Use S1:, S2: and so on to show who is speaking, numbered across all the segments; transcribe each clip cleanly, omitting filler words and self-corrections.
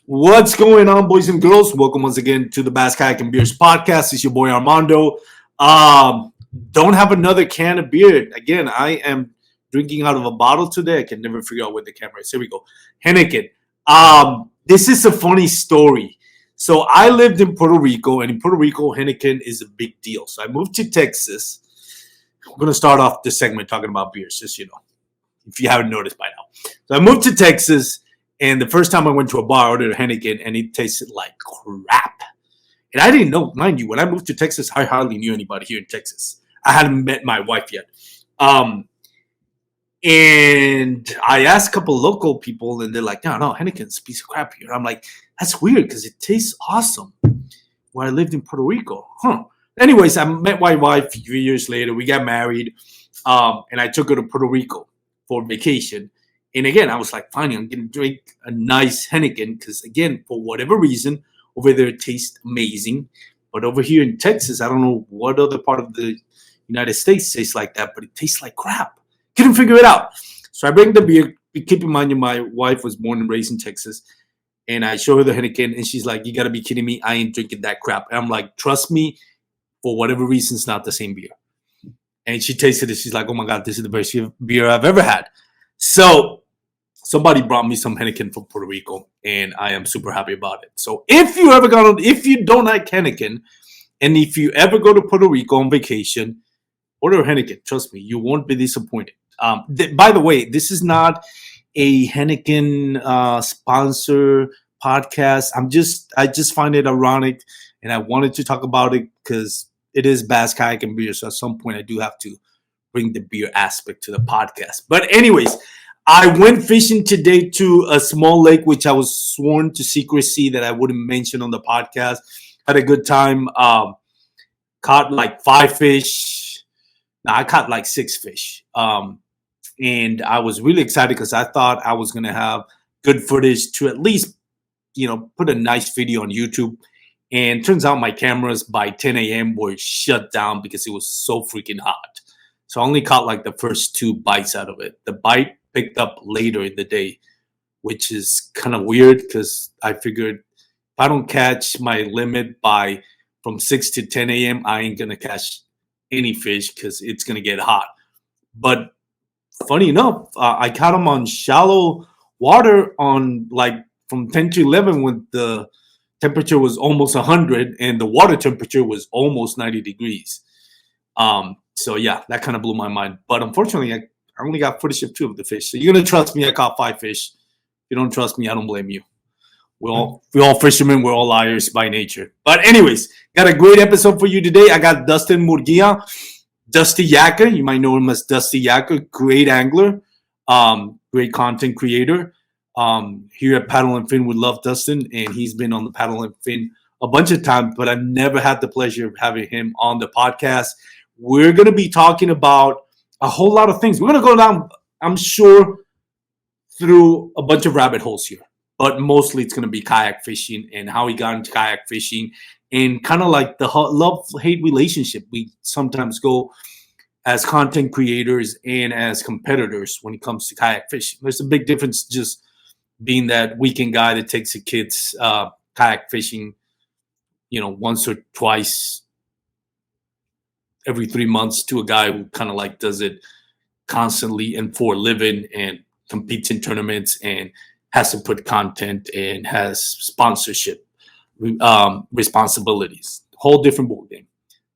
S1: What's going on, boys and girls? Welcome once again to the Kayak and Beers podcast. It's your boy Armando. Don't have another can of beer. Again, I am drinking out of a bottle today. I can never figure out where the camera is. Here we go. Henneken. This is a funny story. So I lived in Puerto Rico, and in Puerto Rico, Henneken is a big deal. So I moved to Texas. I'm going to start off this segment talking about beers, just if you haven't noticed by now. So I moved to Texas. And the first time I went to a bar, I ordered a Henneken, and it tasted like crap. And I didn't know, mind you, when I moved to Texas, I hardly knew anybody here in Texas. I hadn't met my wife yet. And I asked a couple local people, and they're like, no, Henneken's a piece of crap here. I'm like, that's weird because it tastes awesome where I lived in Puerto Rico. Anyways, I met my wife a few years later. We got married, and I took her to Puerto Rico for vacation. And again, I was like, fine, I'm going to drink a nice Henneken because, again, for whatever reason, over there it tastes amazing. But over here in Texas, I don't know what other part of the United States tastes like that, but it tastes like crap. Couldn't figure it out. So I bring the beer. Keep in mind, my wife was born and raised in Texas. And I show her the Henneken, and she's like, you got to be kidding me. I ain't drinking that crap. And I'm like, trust me, for whatever reason, it's not the same beer. And she tasted it. She's like, oh, my God, this is the best beer I've ever had. So somebody brought me some Henneken from Puerto Rico, and I am super happy about it. So if you don't like Henneken, and if you ever go to Puerto Rico on vacation, order a Henneken. Trust me, you won't be disappointed. By the way, this is not a Henneken sponsor podcast. I just find it ironic, and I wanted to talk about it because it is Kayak and beer. So at some point, I do have to bring the beer aspect to the podcast. But anyways, I went fishing today to a small lake, which I was sworn to secrecy that I wouldn't mention on the podcast. Had a good time. Caught like 5 fish. No, I caught like 6 fish. And I was really excited because I thought I was going to have good footage to at least, put a nice video on YouTube. And turns out my cameras by 10 a.m. were shut down because it was so freaking hot. So I only caught like the first 2 bites out of it. The bite picked up later in the day, which is kind of weird because I figured if I don't catch my limit from 6 to 10 a.m., I ain't going to catch any fish because it's going to get hot. But funny enough, I caught them on shallow water on like from 10 to 11 when the temperature was almost 100 and the water temperature was almost 90 degrees. So yeah, that kind of blew my mind. But unfortunately, I only got footage of 2 of the fish. So you're going to trust me, I caught 5 fish. If you don't trust me, I don't blame you. We're all fishermen. We're all liars by nature. But anyways, got a great episode for you today. I got Dustin Murguía, Dusty Yakker. You might know him as Dusty Yakker. Great angler, great content creator. Here at Paddle and Fin, we love Dustin. And he's been on the Paddle and Fin a bunch of times. But I've never had the pleasure of having him on the podcast. We're going to be talking about a whole lot of things. We're going to go down, I'm sure, through a bunch of rabbit holes here. But mostly it's going to be kayak fishing and how he got into kayak fishing and kind of like the love-hate relationship we sometimes go as content creators and as competitors when it comes to kayak fishing. There's a big difference just being that weekend guy that takes the kids kayak fishing, once or twice every 3 months to a guy who kind of like does it constantly and for a living and competes in tournaments and has to put content and has sponsorship responsibilities. Whole different ball game.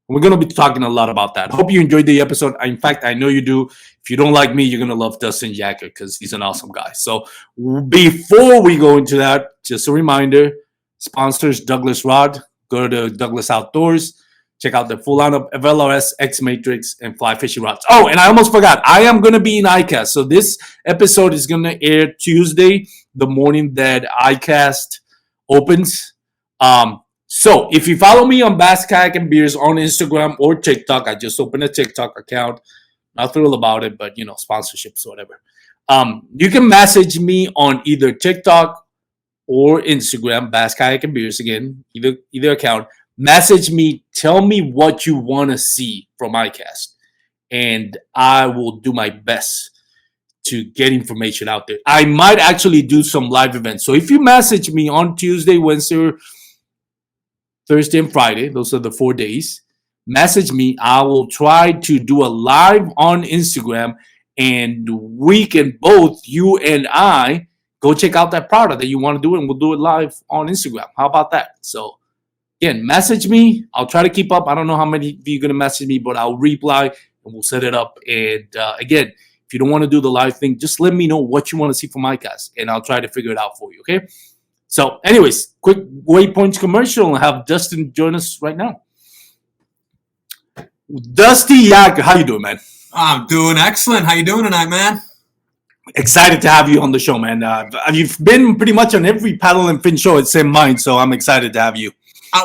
S1: And we're going to be talking a lot about that. Hope you enjoyed the episode. In fact, I know you do. If you don't like me, you're going to love Dustin Yakker because he's an awesome guy. So before we go into that, just a reminder, sponsors Douglas Rod. Go to Douglas Outdoors. Check out the full lineup of LRS, X Matrix, and fly fishing rods. Oh, and I almost forgot. I am going to be in ICAST. So this episode is going to air Tuesday, the morning that ICAST opens. So if you follow me on Kayak and Beers on Instagram or TikTok, I just opened a TikTok account. Not thrilled about it, but, sponsorships or whatever. You can message me on either TikTok or Instagram, Kayak and Beers again, either account. Message me, tell me what you want to see from ICAST, and I will do my best to get information out there. I might actually do some live events. So if you message me on Tuesday, Wednesday, Thursday, and Friday, those are the 4 days, message me. I will try to do a live on Instagram, and we can both, you and I, go check out that product that you want to do, and we'll do it live on Instagram. How about that? So again, message me. I'll try to keep up. I don't know how many of you are going to message me, but I'll reply and we'll set it up. And again, if you don't want to do the live thing, just let me know what you want to see from my cast, and I'll try to figure it out for you, okay? So anyways, quick Waypoints commercial, and have Dustin join us right now. Dusty Yakker, how you doing, man?
S2: I'm doing excellent. How you doing tonight, man?
S1: Excited to have you on the show, man. You've been pretty much on every paddle and fin show it's in mine, so I'm excited to have you.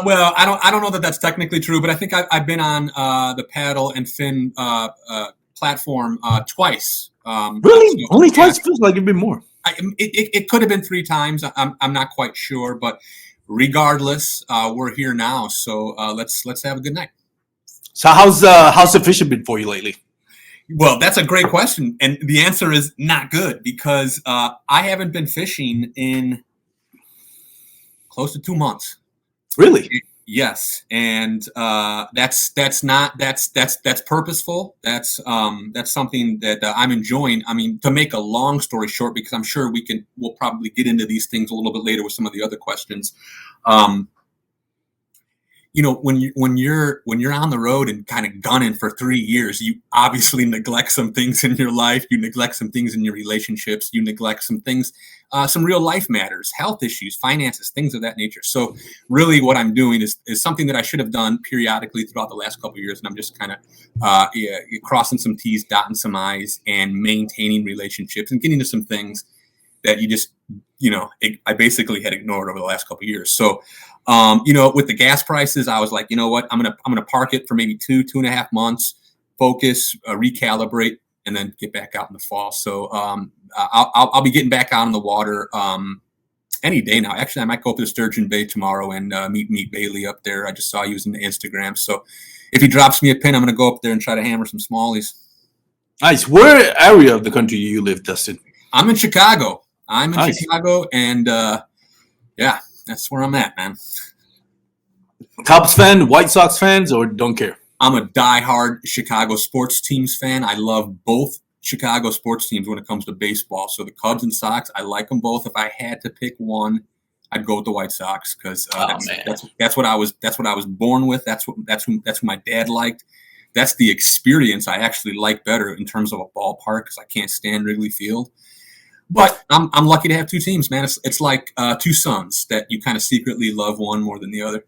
S2: Well, I don't know that that's technically true, but I think I've been on the paddle and fin platform twice.
S1: Really? So, only twice? Feels like it'd been more.
S2: It could have been 3 times. I'm not quite sure, but regardless, we're here now. So let's have a good night.
S1: So how's the fishing been for you lately?
S2: Well, that's a great question, and the answer is not good, because I haven't been fishing in close to 2 months.
S1: Really?
S2: Yes, and that's purposeful. That's something that I'm enjoying. I mean, to make a long story short, because I'm sure we'll probably get into these things a little bit later with some of the other questions. You know, when you're on the road and kind of gunning for 3 years, you obviously neglect some things in your life. You neglect some things in your relationships. You neglect some things, some real life matters, health issues, finances, things of that nature. So really what I'm doing is something that I should have done periodically throughout the last couple of years. And I'm just kind of crossing some T's, dotting some I's, and maintaining relationships and getting to some things that I basically had ignored over the last couple of years. So, with the gas prices, I was like, you know what, I'm gonna park it for maybe 2.5 months, focus, recalibrate, and then get back out in the fall. So I'll be getting back out on the water any day now. Actually, I might go up to Sturgeon Bay tomorrow and meet Bailey up there. I just saw you using the Instagram. So if he drops me a pin, I'm gonna go up there and try to hammer some smallies.
S1: Nice. Where area of the country do you live, Dustin?
S2: I'm in Chicago. Chicago, and yeah, that's where I'm at, man.
S1: Cubs fan, White Sox fans, or don't care?
S2: I'm a diehard Chicago sports teams fan. I love both Chicago sports teams when it comes to baseball. So the Cubs and Sox, I like them both. If I had to pick one, I'd go with the White Sox, because that's what I was born with. That's what my dad liked. That's the experience I actually like better in terms of a ballpark, because I can't stand Wrigley Field. But I'm lucky to have 2 teams, man. It's like 2 sons that you kind of secretly love one more than the other.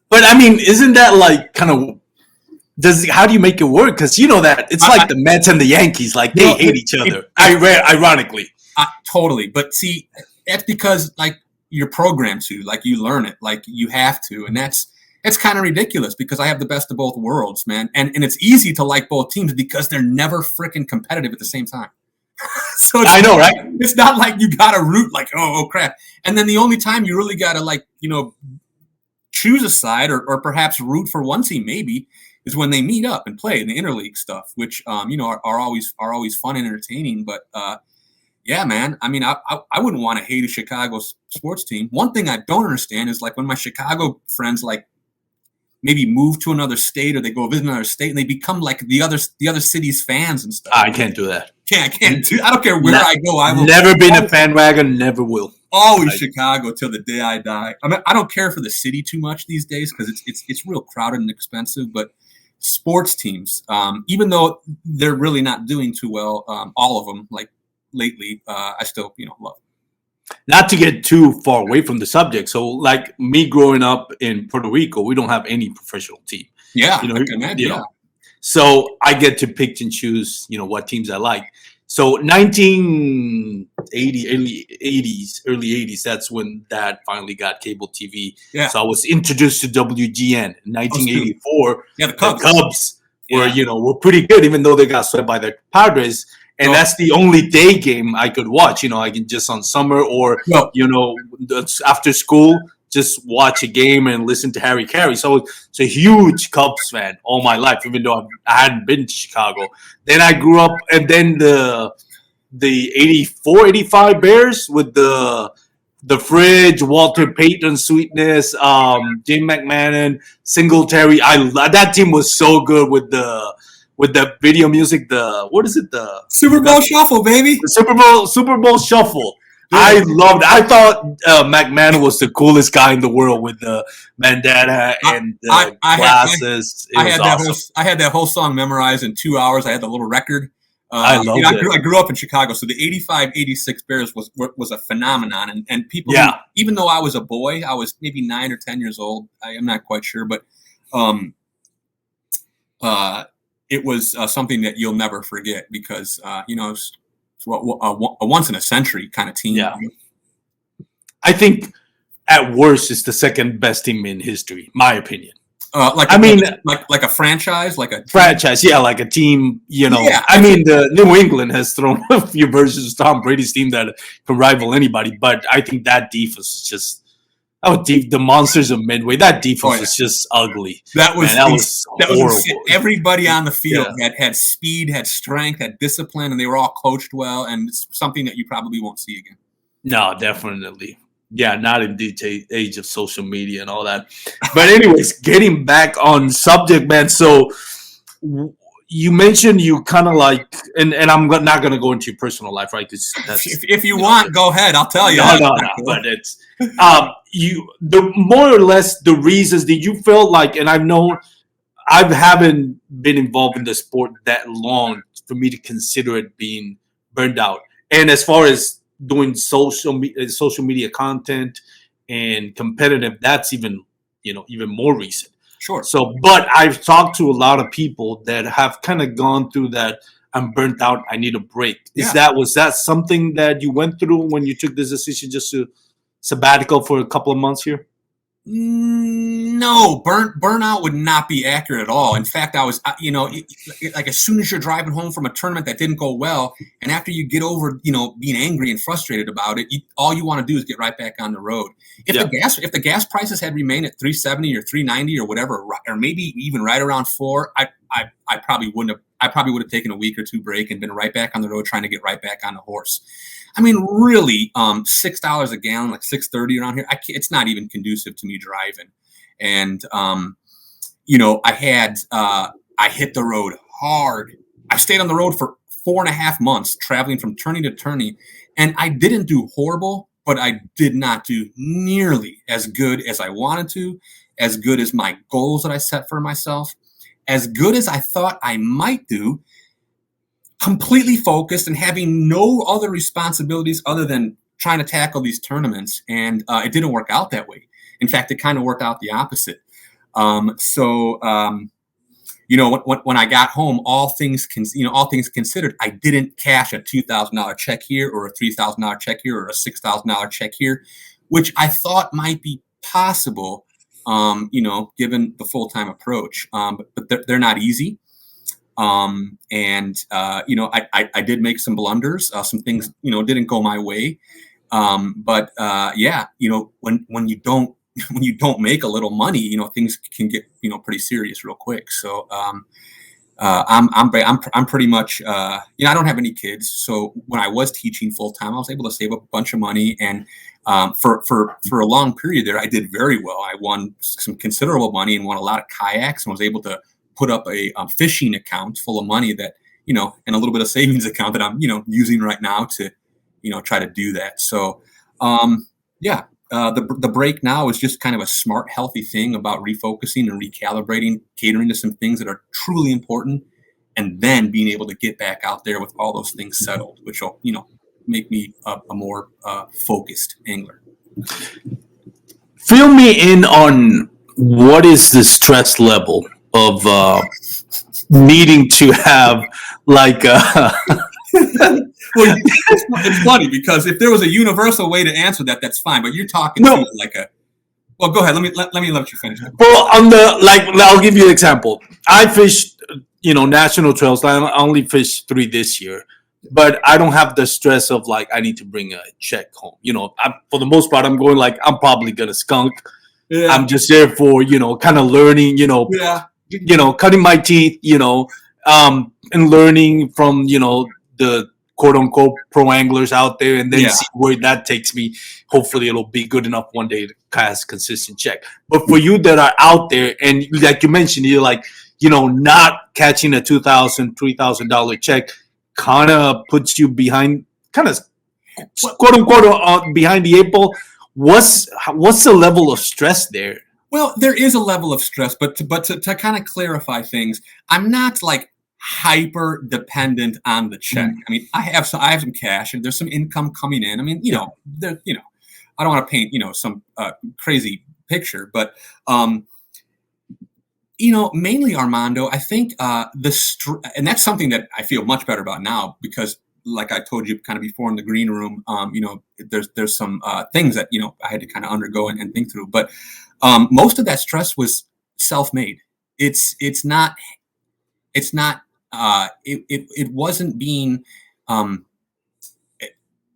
S1: But I mean, isn't that like kind of how do you make it work? Because you know that it's like the Mets and the Yankees, like they hate each other. Ironically,
S2: totally. But see, that's because like you're programmed to, like you learn it, like you have to, and that's kind of ridiculous, because I have the best of both worlds, man. And it's easy to like both teams because they're never freaking competitive at the same time. So
S1: I know, right?
S2: It's not like you got to root like, oh crap. And then the only time you really got to choose a side or perhaps root for one team maybe is when they meet up and play in the interleague stuff, which are always fun and entertaining. But yeah, man, I mean, I wouldn't want to hate a Chicago sports team. One thing I don't understand is like when my Chicago friends like maybe move to another state or they go visit another state and they become like the other city's fans and stuff.
S1: I can't do that.
S2: I don't care where I go. I will
S1: never been a bandwagon, never will.
S2: Always Chicago till the day I die. I mean, I don't care for the city too much these days because it's real crowded and expensive. But sports teams, even though they're really not doing too well, all of them like lately, I still love.
S1: Not to get too far away from the subject. So, like me growing up in Puerto Rico, we don't have any professional team.
S2: Yeah, I can imagine.
S1: So I get to pick and choose, what teams I like. So 1980, early 80s, that's when Dad finally got cable TV.
S2: Yeah.
S1: So I was introduced to WGN in 1984.
S2: Yeah, the Cubs
S1: were pretty good, even though they got swept by the Padres. And that's the only day game I could watch. I can just on summer or, after school, just watch a game and listen to Harry Carey. So it's a huge Cubs fan all my life, even though I hadn't been to Chicago. Then I grew up, and then the the 84, 85 Bears with the Fridge, Walter Payton, Sweetness, Jim McMahon, Singletary. That team was so good with the video music. What is it? The
S2: Super Bowl Shuffle, baby.
S1: The Super Bowl Shuffle. Yeah. I loved it. I thought McMahon was the coolest guy in the world with the bandana and the glasses.
S2: I had that whole song memorized in 2 hours. I had the little record.
S1: I loved it.
S2: I grew up in Chicago, so the 85-86 Bears was a phenomenon. And people, even though I was a boy, I was maybe 9 or 10 years old. I'm not quite sure, but it was something that you'll never forget because, it's a once in a century kind of team.
S1: Yeah. I think at worst it's the second best team in history, my opinion.
S2: Like a franchise, like a
S1: franchise, like a team.
S2: Yeah,
S1: the New England has thrown a few versions of Tom Brady's team that can rival anybody, but I think that defense is just the monsters of Midway. That defense is just ugly.
S2: That was
S1: horrible.
S2: Everybody on the field had speed, had strength, had discipline, and they were all coached well. And it's something that you probably won't see again.
S1: No, definitely. Yeah, not in the age of social media and all that. But anyways, getting back on subject, man. So you mentioned you kind of like, and I'm not going to go into your personal life, right?
S2: If you want, go ahead. I'll tell you.
S1: No. But it's the more or less the reasons that you felt like, and I haven't been involved in the sport that long for me to consider it being burned out. And as far as doing social media content and competitive, that's even more recent.
S2: Sure.
S1: So, but I've talked to a lot of people that have kind of gone through that. I'm burnt out. I need a break. Was that something that you went through when you took this decision just to sabbatical for a couple of months here?
S2: No, burnout would not be accurate at all. In fact, I was, like as soon as you're driving home from a tournament that didn't go well, and after you get over, being angry and frustrated about it, all you want to do is get right back on the road. If the gas prices had remained at $3.70 or $3.90 or whatever, or maybe even right around $4, I probably wouldn't have. I probably would have taken a week or two break and been right back on the road trying to get right back on the horse. I mean, really, $6 a gallon, like $6.30 around here. It's not even conducive to me driving. And I hit the road hard. I stayed on the road for 4.5 months, traveling from tourney to tourney, and I didn't do horrible, but I did not do nearly as good as I wanted to, as good as my goals that I set for myself, as good as I thought I might do. Completely focused and having no other responsibilities other than trying to tackle these tournaments. And it didn't work out that way. In fact, it kind of worked out the opposite. When I got home, all things considered, I didn't cash a $2,000 check here or a $3,000 check here or a $6,000 check here, which I thought might be possible, given the full-time approach. But they're not easy. I did make some blunders. Some things, didn't go my way. When you don't make a little money, things can get, pretty serious real quick. So, I'm pretty much, I don't have any kids. So when I was teaching full time, I was able to save up a bunch of money. And, for a long period there, I did very well. I won some considerable money and won a lot of kayaks and was able to put up a fishing account full of money that, and a little bit of savings account that I'm, using right now to, try to do that. So, the break now is just kind of a smart, healthy thing about refocusing and recalibrating, catering to some things that are truly important, and then being able to get back out there with all those things settled, which will, make me a more focused angler.
S1: Fill me in on what is the stress level of needing to have like
S2: well, it's funny because if there was a universal way to answer that, that's fine. But you're talking to like a. Well, go ahead. Let me let you finish.
S1: Well, I'll give you an example. I fished, national trails. I only fished 3 this year, but I don't have the stress of like I need to bring a check home. For the most part, I'm going like I'm probably gonna skunk. Yeah. I'm just there for kind of learning. Cutting my teeth. And learning from the quote unquote pro anglers out there, and then
S2: Yeah.
S1: see where that takes me. Hopefully it'll be good enough one day to cast consistent check. But for you that are out there, and like you mentioned, you're like, not catching a $2,000, $3,000 check kind of puts you behind, kind of quote unquote behind the eight ball. What's the level of stress there?
S2: Well, there is a level of stress, but to kind of clarify things, I'm not like hyper dependent on the check. I mean, I have some cash and there's some income coming in. I mean, I don't want to paint, some crazy picture, but mainly, Armando, I think and that's something that I feel much better about now because, like I told you kind of before in the green room, there's some things that I had to kind of undergo and think through. But most of that stress was self-made. It wasn't being. I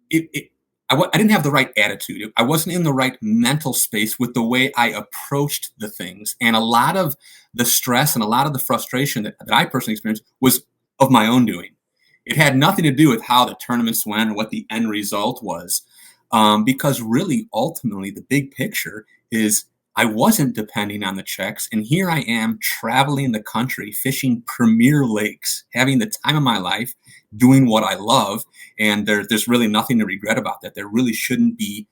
S2: didn't have the right attitude. I wasn't in the right mental space with the way I approached the things. And a lot of the stress and a lot of the frustration that I personally experienced was of my own doing. It had nothing to do with how the tournaments went or what the end result was. Because really, ultimately, the big picture is I wasn't depending on the checks. And here I am traveling the country, fishing premier lakes, having the time of my life, doing what I love. And there's really nothing to regret about that. There really shouldn't be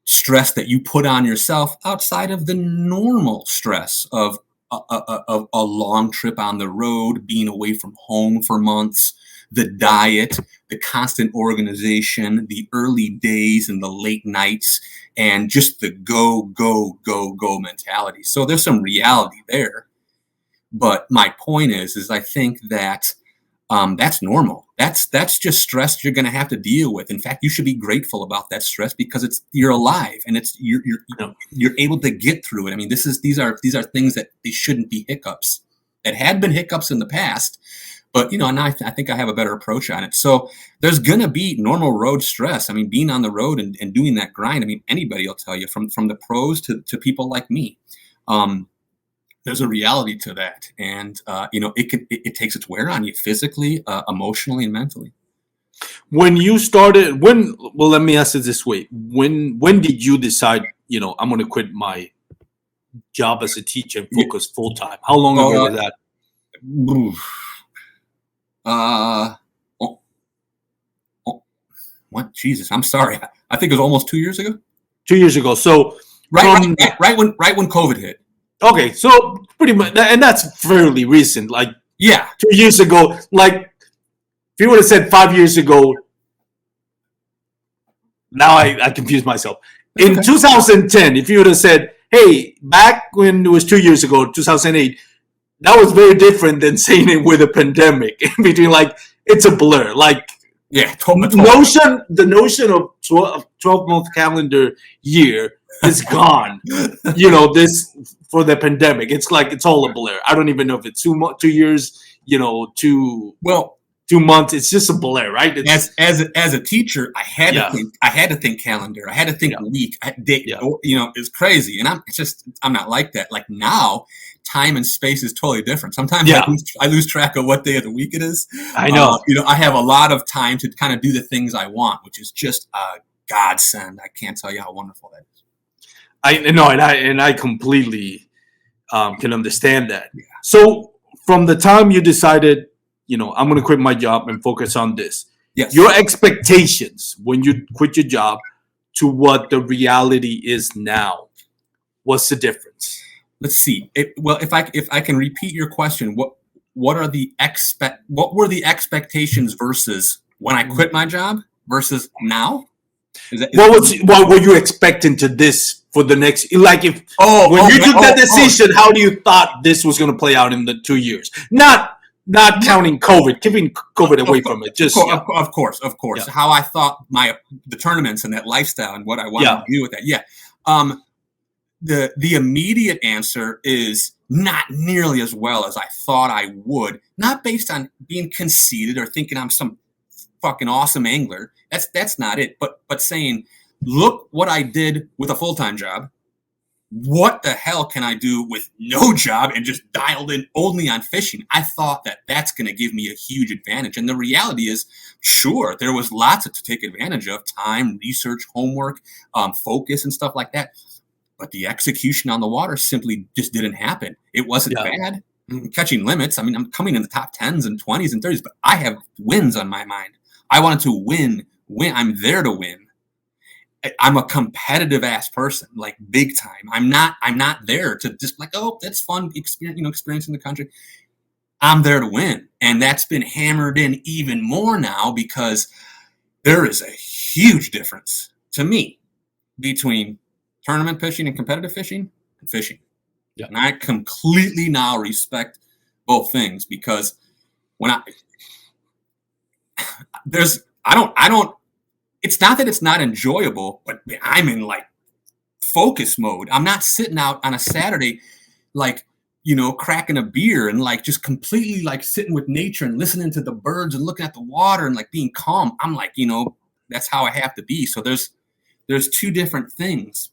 S2: stress that you put on yourself outside of the normal stress of a long trip on the road, being away from home for months, the diet, the constant organization, the early days and the late nights, and just the go, go, go, go mentality. So there's some reality there. But my point is I think that that's normal. That's just stress you're going to have to deal with. In fact, you should be grateful about that stress because you're alive and you're able to get through it. I mean, these are things that they shouldn't be hiccups. That had been hiccups in the past, but now I think I have a better approach on it. So there's going to be normal road stress. I mean, being on the road and doing that grind. I mean, anybody will tell you from the pros to people like me. There's a reality to that, and it takes its wear on you physically, emotionally, and mentally.
S1: When you started, let me ask it this way: when did you decide, I'm going to quit my job as a teacher and focus full time? How long ago was that?
S2: What? Jesus, I'm sorry. I think it was almost 2 years ago.
S1: 2 years ago. So
S2: right when COVID hit.
S1: Okay, so pretty much, and that's fairly recent. Like, 2 years ago. Like, if you would have said 5 years ago, now I confuse myself. In 2010, if you would have said, "Hey, back when it was 2 years ago, 2008," that was very different than saying it with a pandemic. In between, like, it's a blur. Like, the notion of 12-month calendar year is gone. This for the pandemic. It's like it's all a blur. I don't even know if it's 2 years, 2 months. It's just a blur, right?
S2: As a teacher, I had to think calendar. I had to think week, date. It's crazy, and I'm not like that. Like now, time and space is totally different. Sometimes I lose track of what day of the week it is.
S1: I know.
S2: I have a lot of time to kind of do the things I want, which is just a godsend. I can't tell you how wonderful that is.
S1: I know, and I completely can understand that. Yeah. So from the time you decided, I'm going to quit my job and focus on this.
S2: Yes.
S1: Your expectations when you quit your job to what the reality is now. What's the difference?
S2: Let's see. If I can repeat your question, what were the expectations versus when I quit my job versus now?
S1: What were you expecting to this for the next? Like when you took that decision, how do you thought this was going to play out in the 2 years? Not counting COVID, keeping COVID away from it. Just
S2: of course. Yeah. How I thought the tournaments and that lifestyle and what I wanted to do with that. Yeah. The immediate answer is not nearly as well as I thought I would. Not based on being conceited or thinking I'm some fucking awesome angler. That's not it. But saying, look what I did with a full-time job what the hell can I do with no job and just dialed in only on fishing? I thought that that's going to give me a huge advantage. And the reality is, sure, there was lots to take advantage of: time, research, homework, focus, and stuff like that. But the execution on the water simply just didn't happen. It wasn't bad. Catching limits. I mean, I'm coming in the top 10s and 20s and 30s, but I have wins on my mind. I wanted to win. I'm there to win. I'm a competitive ass person, like big time. I'm not there to just like, oh, that's fun experiencing the country. I'm there to win. And that's been hammered in even more now, because there is a huge difference to me between tournament fishing and competitive fishing and fishing. Yeah. And I completely now respect both things, because when it's not that it's not enjoyable, but I'm in like focus mode. I'm not sitting out on a Saturday, like, cracking a beer and like just completely like sitting with nature and listening to the birds and looking at the water and like being calm. I'm like, that's how I have to be. So there's two different things.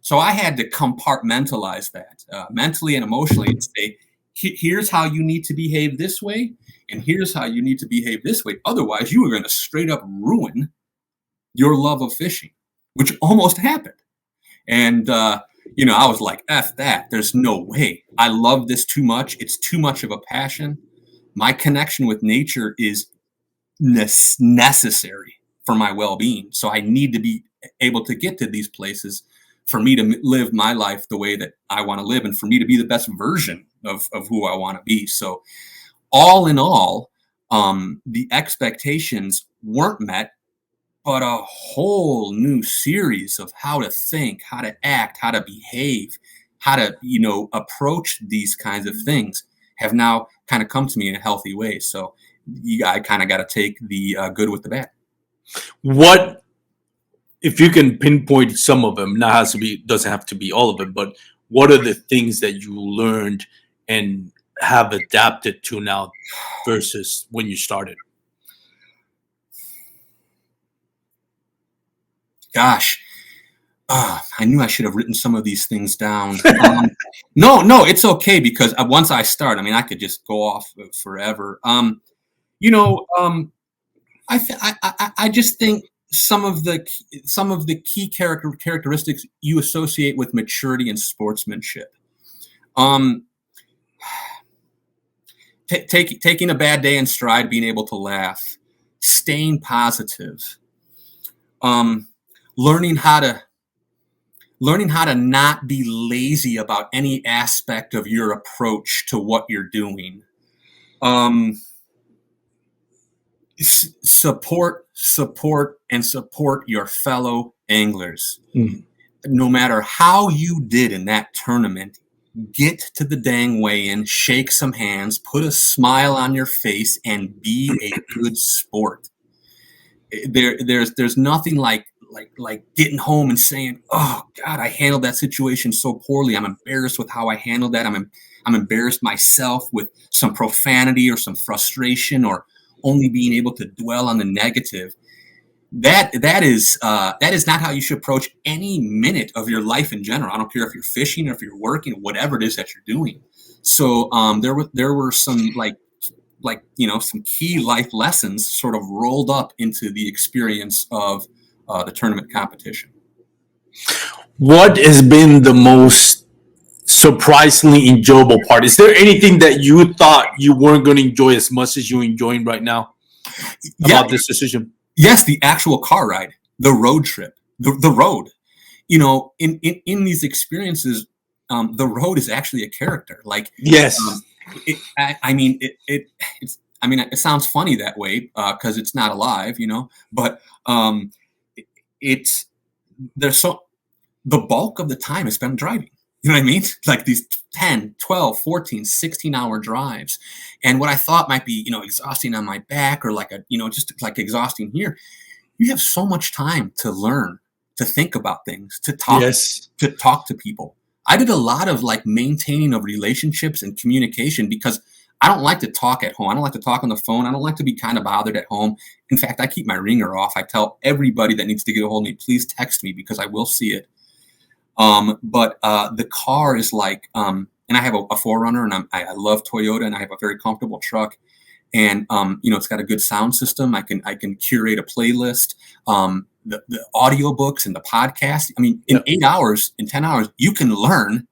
S2: So I had to compartmentalize that mentally and emotionally and say, here's how you need to behave this way, and here's how you need to behave this way. Otherwise, you are going to straight up ruin your love of fishing, which almost happened. And, I was like, F that. There's no way. I love this too much. It's too much of a passion. My connection with nature is necessary for my well-being. So I need to be able to get to these places for me to live my life the way that I want to live, and for me to be the best version of who I want to be. So all in all, the expectations weren't met, but a whole new series of how to think, how to act, how to behave, how to, approach these kinds of things have now kind of come to me in a healthy way. So I kind of got to take the good with the bad.
S1: What, if you can pinpoint some of them, doesn't have to be all of them, but what are the things that you learned and have adapted to now versus when you started?
S2: Gosh, I knew I should have written some of these things down. No, it's okay, because once I start, I could just go off forever. I just think some of the key characteristics you associate with maturity and sportsmanship. Taking a bad day in stride, being able to laugh, staying positive. Learning how to not be lazy about any aspect of your approach to what you're doing. Support your fellow anglers. No matter how you did in that tournament, get to the dang weigh-in, shake some hands, put a smile on your face, and be a good sport. There's nothing like getting home and saying, oh God, I handled that situation so poorly. I'm embarrassed with how I handled that. I'm embarrassed myself with some profanity or some frustration, or only being able to dwell on the negative. That is not how you should approach any minute of your life in general. I don't care if you're fishing or if you're working, whatever it is that you're doing. So there were some some key life lessons sort of rolled up into the experience of the tournament competition.
S1: What has been the most surprisingly enjoyable part? Is there anything that you thought you weren't going to enjoy as much as you're enjoying right now about this decision?
S2: Yes, the actual car ride, the road trip, the road. In these experiences, the road is actually a character. Like,
S1: yes.
S2: It sounds funny that way because it's not alive, but the bulk of the time is spent driving. You know what I mean? Like these 10, 12, 14, 16-hour drives. And what I thought might be, exhausting on my back, or just like exhausting here, you have so much time to learn, to think about things, to talk, to talk to people. I did a lot of maintaining of relationships and communication, because I don't like to talk at home. I don't like to talk on the phone. I don't like to be kind of bothered at home. In fact, I keep my ringer off. I tell everybody that needs to get a hold of me, please text me, because I will see it. But the car is like, and I have a 4Runner, and I love Toyota, and I have a very comfortable truck. And it's got a good sound system. I can curate a playlist. The audiobooks and the podcast. I mean, in 8 hours, in 10 hours, you can learn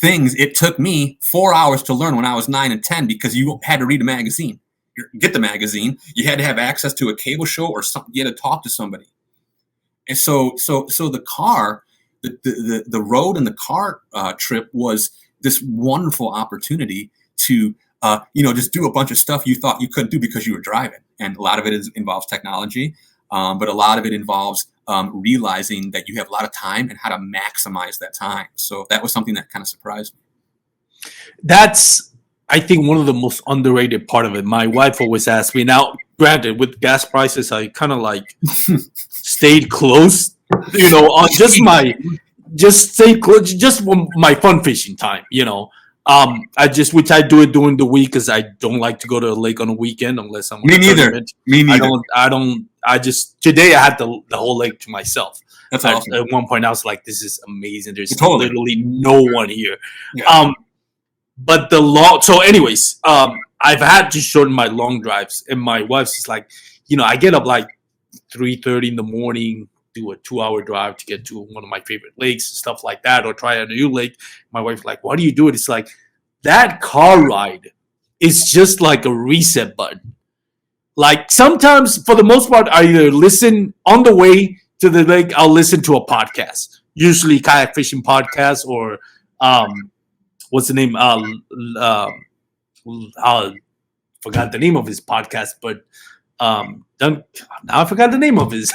S2: things it took me 4 hours to learn when I was 9 and 10, because you had to read a magazine. Get the magazine. You had to have access to a cable show or something. You had to talk to somebody. And so the car, the road and the car trip was this wonderful opportunity to just do a bunch of stuff you thought you couldn't do because you were driving. And a lot of it involves technology, but a lot of it involves realizing that you have a lot of time and how to maximize that time. So that was something that kind of surprised me.
S1: That's, I think, one of the most underrated part of it. My wife always asks me. Now, granted, with gas prices, I kind of like stayed close, on just my fun fishing time, which I do it during the week, because I don't like to go to the lake on a weekend unless I'm.
S2: Me neither.
S1: Today I had the whole lake to myself.
S2: That's awesome.
S1: At one point I was like, this is amazing. There's
S2: totally.
S1: literally no one here.
S2: Yeah.
S1: But I've had to shorten my long drives, and my wife's just like, I get up like 3:30 in the morning, do a 2-hour drive to get to one of my favorite lakes and stuff like that, or try a new lake. My wife's like, why do you do it? It's like, that car ride is just like a reset button. Like, sometimes, for the most part, I either listen on the way to the lake, I'll listen to a podcast, usually kayak fishing podcast, or what's the name? I forgot the name of his podcast, but now I forgot the name of his.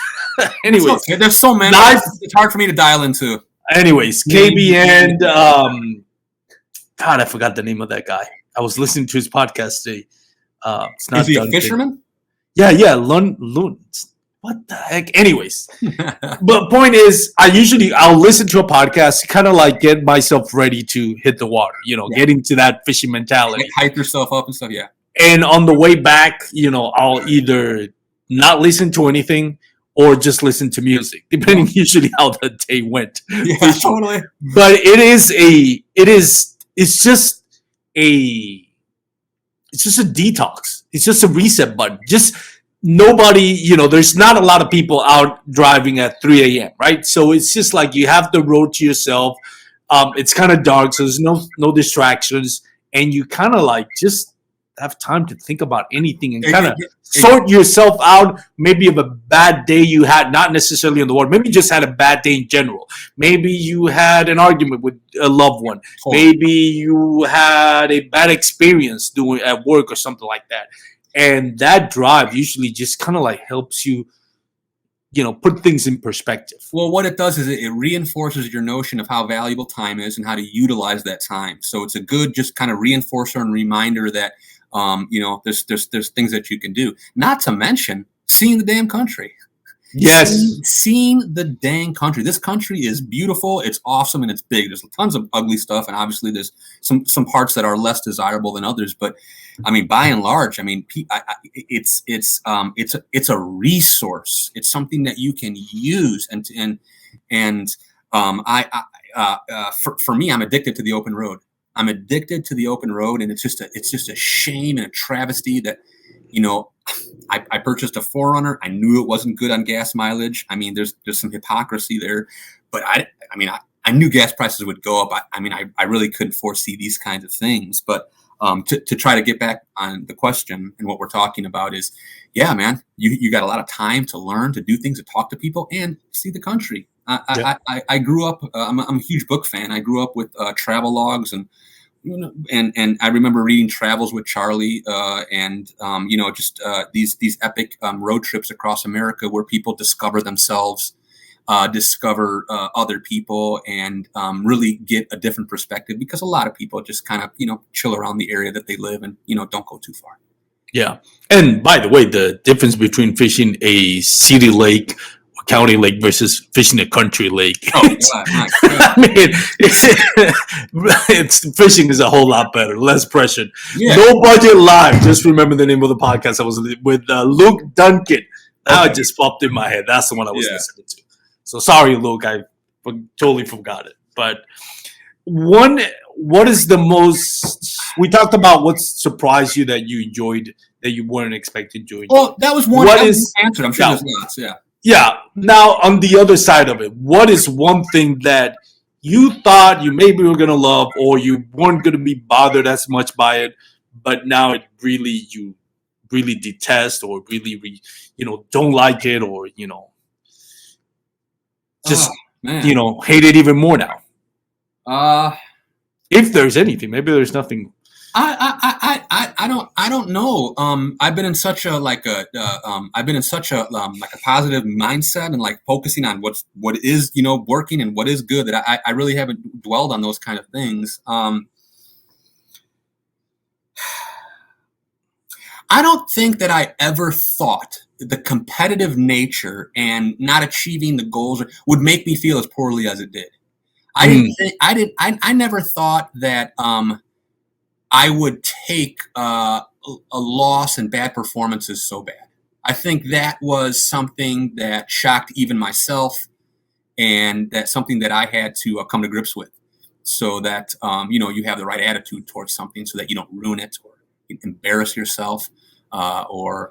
S1: Anyways,
S2: okay. There's so many. It's hard for me to dial into.
S1: Anyways, KBN. God, I forgot the name of that guy. I was listening to his podcast today. It's not
S2: Is he
S1: Duncan.
S2: a fisherman?
S1: Yeah. Lund. What the heck? Anyways, but point is, I'll listen to a podcast, kind of like get myself ready to hit the water. Get into that fishing mentality.
S2: Like hype yourself up and stuff. Yeah.
S1: And on the way back, I'll either not listen to anything or just listen to music, depending usually how the day went.
S2: Yeah, totally.
S1: But it's just a detox. It's just a reset button. Just nobody, there's not a lot of people out driving at 3 a.m., right? So it's just like you have the road to yourself. It's kind of dark, so there's no distractions, and you kind of like just have time to think about anything and kind of sort yourself out, maybe of a bad day you had, not necessarily on the water. Maybe you just had a bad day in general. Maybe you had an argument with a loved one. Maybe you had a bad experience doing at work or something like that. And that drive usually just kind of like helps you, put things in perspective.
S2: Well, what it does is it reinforces your notion of how valuable time is and how to utilize that time. So it's a good just kind of reinforcer and reminder that there's things that you can do. Not to mention seeing the damn country.
S1: Yes.
S2: Seeing the dang country. This country is beautiful. It's awesome, and it's big. There's tons of ugly stuff, and obviously there's some parts that are less desirable than others. But I mean, by and large, I mean, it's a resource. It's something that you can use, for me, I'm addicted to the open road. I'm addicted to the open road, and it's just a shame and a travesty that, I purchased a 4Runner. I knew it wasn't good on gas mileage. I mean, there's some hypocrisy there, but I knew gas prices would go up. I really couldn't foresee these kinds of things. But to try to get back on the question and what we're talking about is, yeah, man, you got a lot of time to learn, to do things, to talk to people, and see the country. I grew up. I'm a huge book fan. I grew up with travel logs and I remember reading Travels with Charlie, these epic road trips across America where people discover themselves, discover other people, and really get a different perspective, because a lot of people just kind of, chill around the area that they live and, don't go too far. Yeah.
S1: And by the way, the difference between fishing a city lake or county lake versus fishing a country lake.
S2: Oh, God, my God.
S1: I mean, fishing is a whole lot better, less pressure.
S2: Yeah.
S1: No Budget Live. Just remember the name of the podcast I was with Luke Duncan. Now it just popped in my head. That's the one I was listening to. So sorry, Luke. I totally forgot it. But what is the most? We talked about what surprised you that you enjoyed that you weren't expecting to enjoy.
S2: Well, that was one.
S1: What
S2: that
S1: is
S2: was one answer? I'm sure
S1: yeah.
S2: there's lots. Yeah.
S1: Yeah. Now, on the other side of it, what is one thing that you thought you maybe were gonna love, or you weren't gonna be bothered as much by it, but now you really detest, or really don't like it, or just
S2: Oh, man.
S1: hate it even more now?
S2: Uh,
S1: If there's anything, maybe there's nothing.
S2: I don't know. I've been in such a positive mindset and like focusing on what is working and what is good that I really haven't dwelled on those kind of things. I don't think that I ever thought the competitive nature and not achieving the goals would make me feel as poorly as it did. I never thought that I would take a loss and bad performances so bad. I think that was something that shocked even myself, and that's something that I had to come to grips with, so that you have the right attitude towards something, so that you don't ruin it or embarrass yourself, or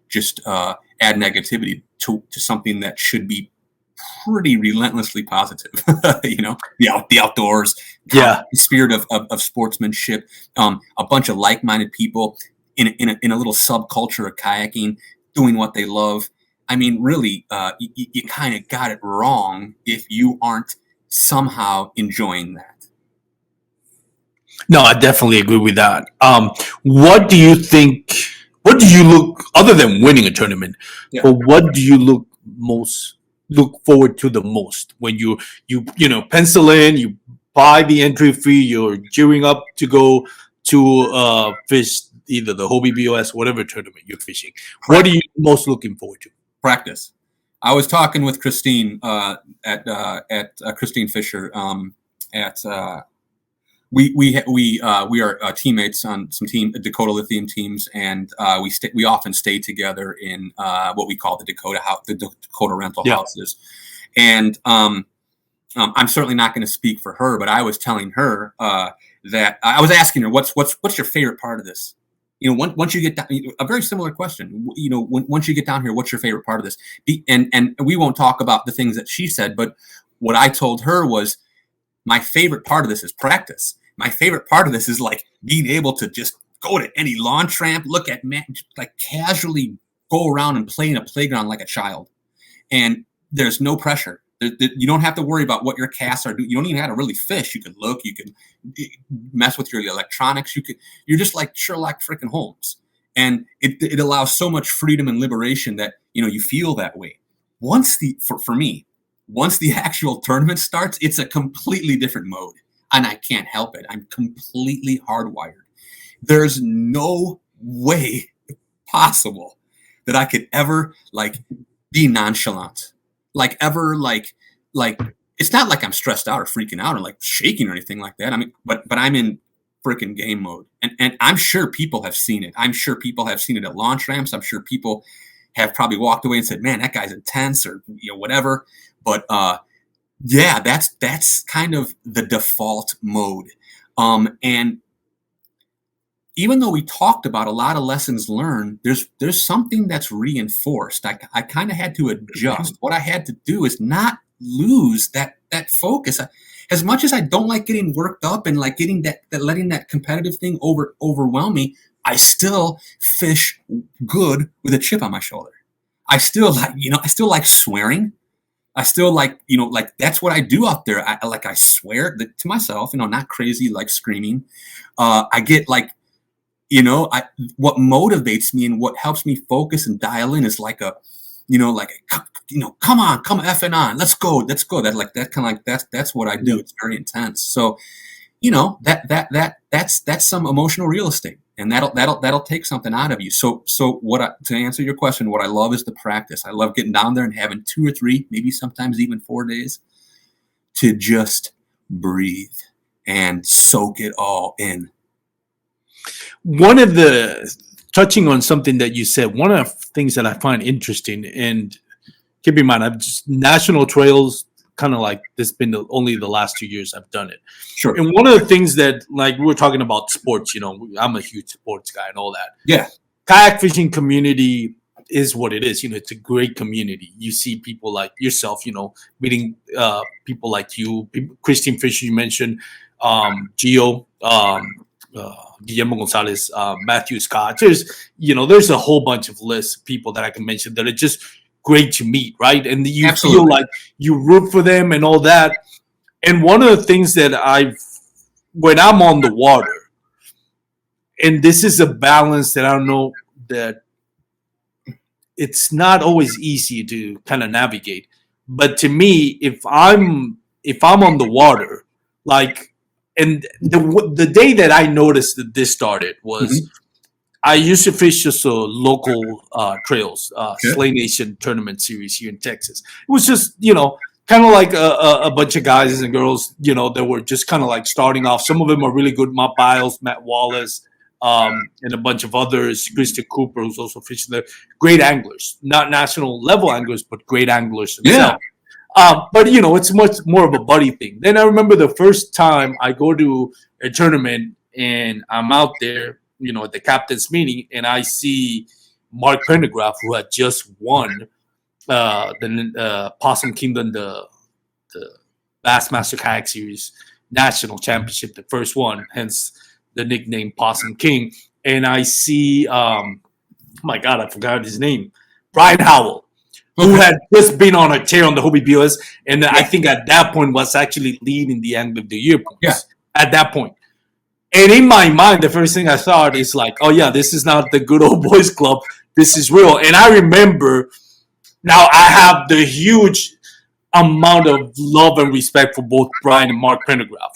S2: just add negativity to something that should be pretty relentlessly positive. The outdoors, the spirit of sportsmanship, a bunch of like-minded people in a little subculture of kayaking, doing what they love. I mean, really, you kind of got it wrong if you aren't somehow enjoying that.
S1: No, I definitely agree with that. What do you think? What do you look, other than winning a tournament?
S2: Yeah.
S1: But what do you look forward to the most when you pencil in, you buy the entry fee, you're gearing up to go to fish either the Hobie BOS, whatever tournament you're fishing? What are you most looking forward to?
S2: Practice. I was talking with Christine at Christine Fisher we are teammates on some Dakota Lithium teams, and we often stay together in what we call the Dakota rental houses. And I'm certainly not going to speak for her, but I was telling her that I was asking her what's your favorite part of this. Once you get down, a very similar question. Once you get down here, what's your favorite part of this? And we won't talk about the things that she said, but what I told her was, my favorite part of this is practice. My favorite part of this is like being able to just go to any launch ramp, look at like casually go around and play in a playground like a child. And there's no pressure. You don't have to worry about what your casts are doing. You don't even have to really fish. You can look, you can mess with your electronics. You're just like Sherlock freaking Holmes. And it allows so much freedom and liberation that, you feel that way. For me, once the actual tournament starts, it's a completely different mode, and I can't help it. I'm completely hardwired. There's no way possible that I could ever be nonchalant, it's not like I'm stressed out or freaking out or like shaking or anything like that. I mean, but I'm in freaking game mode, and I'm sure people have seen it. I'm sure people have seen it at launch ramps. I'm sure people have probably walked away and said, "Man, that guy's intense," or whatever. But that's kind of the default mode. And even though we talked about a lot of lessons learned, there's something that's reinforced. I kind of had to adjust. What I had to do is not lose that focus. As much as I don't like getting worked up and like getting letting that competitive thing overwhelm me, I still fish good with a chip on my shoulder. I still like swearing. I still like that's what I do out there. I swear to myself, not crazy, like screaming. I get what motivates me and what helps me focus and dial in is come on, come effing on, let's go. That's what I do. It's very intense. So, that's some emotional real estate, and that'll take something out of you. So to answer your question, what I love is the practice. I love getting down there and having 2 or 3, maybe sometimes even 4 days to just breathe and soak it all in.
S1: One of the, touching on something that you said, one of the things that I find interesting, and keep in mind, national trails kind of like this been only the last 2 years I've done it.
S2: Sure.
S1: And one of the things that, like, we were talking about sports, I'm a huge sports guy and all that.
S2: Yeah.
S1: Kayak fishing community is what it is. It's a great community. You see people like yourself, meeting people like you, Christian Fisher, you mentioned, Gio, Guillermo Gonzalez, Matthew Scott. There's a whole bunch of lists of people that I can mention that are just great to meet, right? And you
S2: Absolutely.
S1: feel like you root for them and all that. And one of the things that when I'm on the water, and this is a balance that I don't know that it's not always easy to kind of navigate. But to me, if I'm on the water, like, and the day that I noticed that this started was I used to fish just local trails, Slay Nation tournament series here in Texas. It was just, kind of like a bunch of guys and girls, that were just kind of like starting off. Some of them are really good. Matt Biles, Matt Wallace, and a bunch of others. Christian Cooper, who's also fishing there. Great anglers, not national level anglers, but great anglers themselves. But it's much more of a buddy thing. Then I remember the first time I go to a tournament and I'm out there, at the captain's meeting, and I see Mark Pendergraph, who had just won the Possum Kingdom, the Bassmaster Kayak Series National Championship, the first one, hence the nickname Possum King. And I see, oh my God, I forgot his name, Brian Howell, who had just been on a tear on the Hobie BOS, and I think at that point was actually leading the Angler of the Year points at that point. And in my mind, the first thing I thought is like, oh yeah, this is not the good old boys club. This is real. And I remember, now I have the huge amount of love and respect for both Brian and Mark Pendergraph.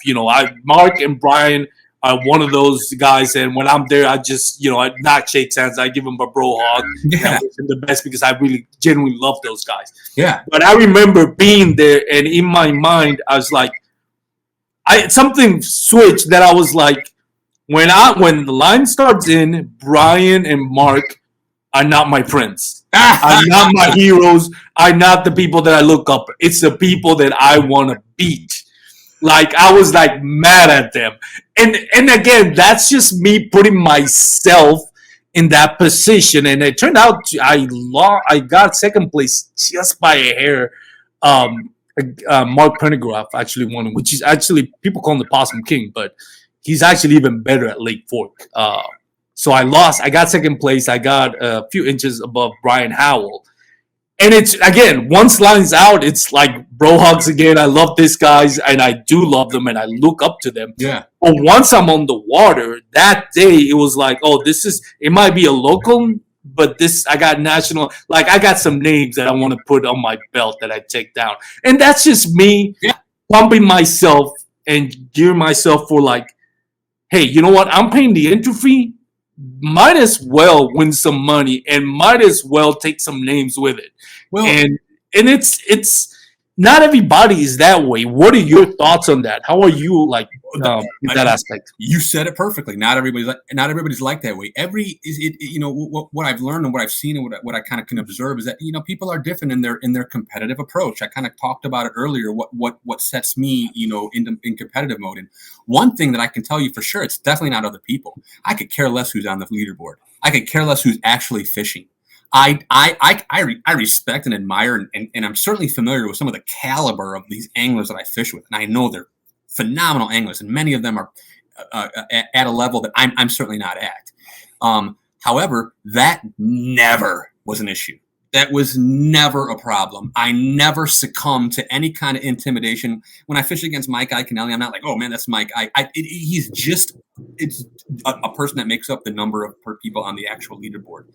S1: Mark and Brian are one of those guys, and when I'm there, I just, I not shake hands. I give them a bro hug. I wish them the best because I really genuinely love those guys.
S2: Yeah.
S1: But I remember being there, and in my mind, I was like, something switched that I was like, when the line starts in, Brian and Mark are not my friends. Are not my heroes. Are not the people that I look up. It's the people that I want to beat. Like, I was like mad at them. And again, that's just me putting myself in that position. And it turned out I got second place just by a hair. Mark Pendergraph actually won, which is actually, people call him the Possum King, but he's actually even better at Lake Fork. So I lost. I got second place. I got a few inches above Brian Howell. And it's, again, once line's out, it's like bro hugs again. I love these guys, and I do love them, and I look up to them.
S2: Yeah.
S1: But once I'm on the water, that day, it was like, oh, it might be a local, but I got national. Like, I got some names that I want to put on my belt that I take down. And that's just me pumping myself and gearing myself for, like, hey, you know what? I'm paying the entry fee. Might as well win some money, and might as well take some names with it. Well, and it's not everybody is that way. What are your thoughts on that? How are you like in that aspect?
S2: You said it perfectly. Not everybody's like that way. What I've learned and what I've seen and what I kind of can observe is that people are different in their competitive approach. I kind of talked about it earlier. What sets me in competitive mode. And one thing that I can tell you for sure, it's definitely not other people. I could care less who's on the leaderboard. I could care less who's actually fishing. I respect and admire, and I'm certainly familiar with some of the caliber of these anglers that I fish with, and I know they're phenomenal anglers, and many of them are at a level that I'm certainly not at. However, that never was an issue. That was never a problem. I never succumbed to any kind of intimidation. When I fish against Mike Iaconelli, I'm not like, oh man, that's Mike. It's a person that makes up the number of people on the actual leaderboard.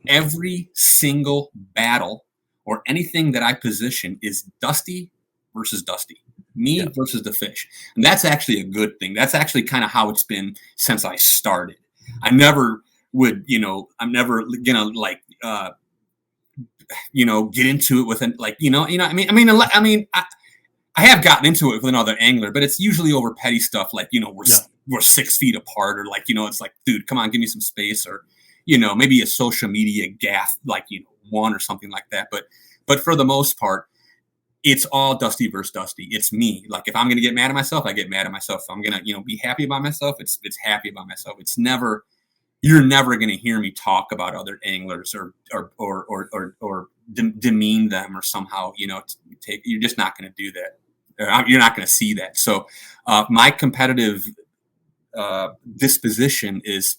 S2: Every single battle or anything that I position is Dusty versus Dusty, me versus the fish. And that's actually a good thing. That's actually kind of how it's been since I started. I never would, I'm never gonna get into it with I have gotten into it with another angler, but it's usually over petty stuff. Like, we're 6 feet apart, or it's like, dude, come on, give me some space, or, maybe a social media gaffe, one or something like that. But for the most part, it's all Dusty versus Dusty. It's me. Like if I'm going to get mad at myself, I get mad at myself. If I'm going to, be happy about myself, it's happy about myself. It's never, you're never going to hear me talk about other anglers or demean them or somehow, you're just not going to do that. You're not going to see that. So my competitive disposition is,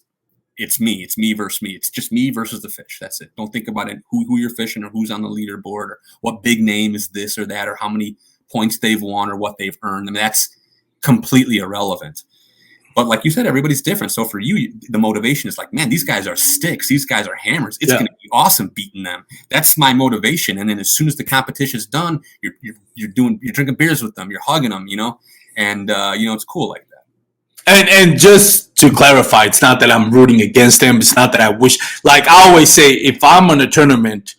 S2: it's me versus me. It's just me versus the fish. That's it. Don't think about it, who you're fishing or who's on the leaderboard or what big name is this or that or how many points they've won or what they've earned. I mean, that's completely irrelevant. But like you said, everybody's different. So for you, the motivation is like, man, these guys are sticks. These guys are hammers. It's going to be awesome beating them. That's my motivation. And then as soon as the competition's done, you're drinking beers with them. You're hugging them, and it's cool like that.
S1: And just to clarify, it's not that I'm rooting against them. It's not that I wish. Like I always say, if I'm in a tournament,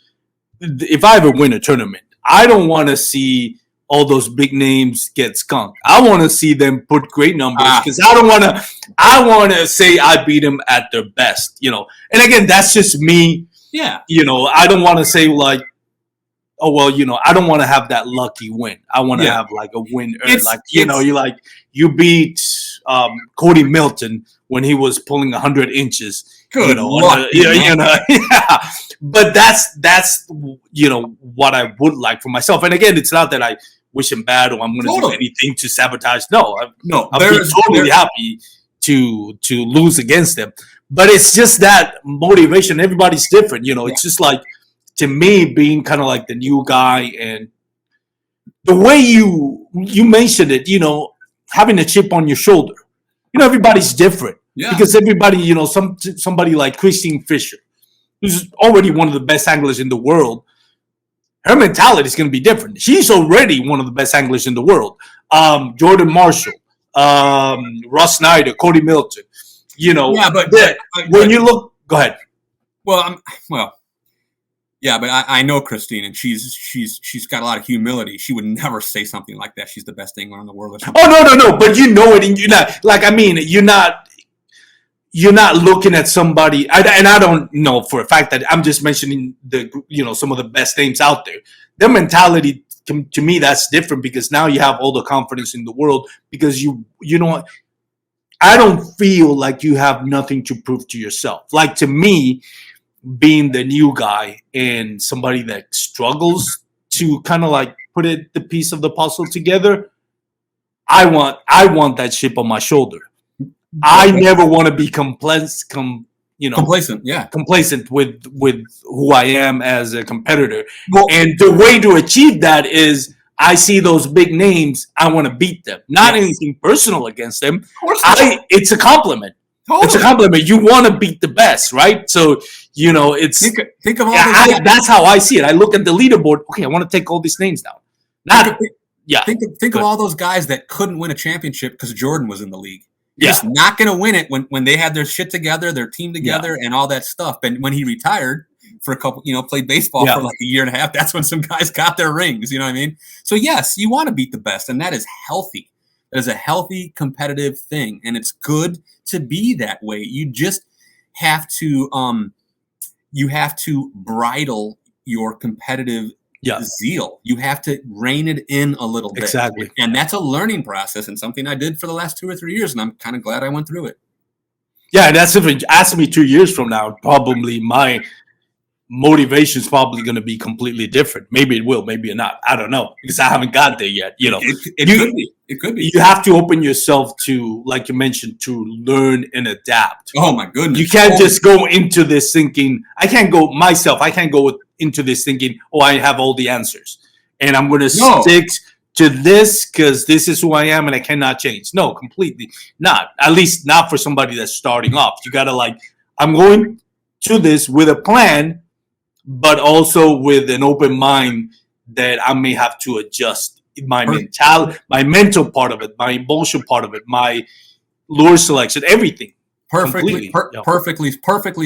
S1: if I ever win a tournament, I don't want to see all those big names get skunked. I want to see them put great numbers because I don't want to. I want to say I beat them at their best, And again, that's just me.
S2: Yeah.
S1: I don't want to say like, oh well, I don't want to have that lucky win. I want to have like a win. You beat Cody Milton when he was pulling 100 inches.
S2: Good luck,
S1: But that's what I would like for myself. And again, it's not that I wish him bad or I'm going to do anything to sabotage. No, I'm totally happy to lose against them. But it's just that motivation. Everybody's different. It's just like, to me, being kind of like the new guy and the way you mentioned it, having a chip on your shoulder. Everybody's different. Yeah. Because everybody, somebody like Christine Fisher, who's already one of the best anglers in the world, her mentality is going to be different. She's already one of the best anglers in the world. Jordan Marshall, Russ Snyder, Cody Milton. When you look, go ahead.
S2: Yeah, but I know Christine, and she's got a lot of humility. She would never say something like that. She's the best angler in the world.
S1: Oh no! But you know it, and you're not like. I mean, you're not looking at somebody. And I don't know for a fact that I'm just mentioning some of the best names out there. Their mentality, to me, that's different because now you have all the confidence in the world because I don't feel like you have nothing to prove to yourself. Like to me, being the new guy and somebody that struggles to kind of like put the piece of the puzzle together, I want that chip on my shoulder. I never want to be complacent. Complacent with who I am as a competitor. And the way to achieve that is I see those big names. I want to beat them. Not anything personal against them. It's a compliment. Totally. It's a compliment. You want to beat the best, right? So, it's
S2: think of all
S1: that's how I see it. I look at the leaderboard. Okay, I want to take all these names down.
S2: Think of all those guys that couldn't win a championship because Jordan was in the league. You're just not going to win it when they had their shit together, their team together, and all that stuff. And when he retired for a couple, played baseball for like a year and a half, that's when some guys got their rings. You know what I mean? So yes, you want to beat the best, and that is healthy. That is a healthy, competitive thing, and it's good to be that way. You just have to bridle your competitive zeal. You have to rein it in a little bit.
S1: Exactly.
S2: And that's a learning process and something I did for the last 2 or 3 years, and I'm kind of glad I went through it.
S1: Yeah, and that's if you ask me 2 years from now, probably my motivation is probably going to be completely different. Maybe it will, maybe not. I don't know because I haven't got there yet.
S2: It could be.
S1: You have to open yourself to, like you mentioned, to learn and adapt.
S2: Oh my goodness!
S1: You can't just go into this thinking. I can't go into this thinking. Oh, I have all the answers, and I'm going to stick to this because this is who I am, and I cannot change. No, completely not. At least not for somebody that's starting off. You got to I'm going to this with a plan, but also with an open mind that I may have to adjust my mental part of it, my emotional part of it, my lure selection, everything.
S2: Perfectly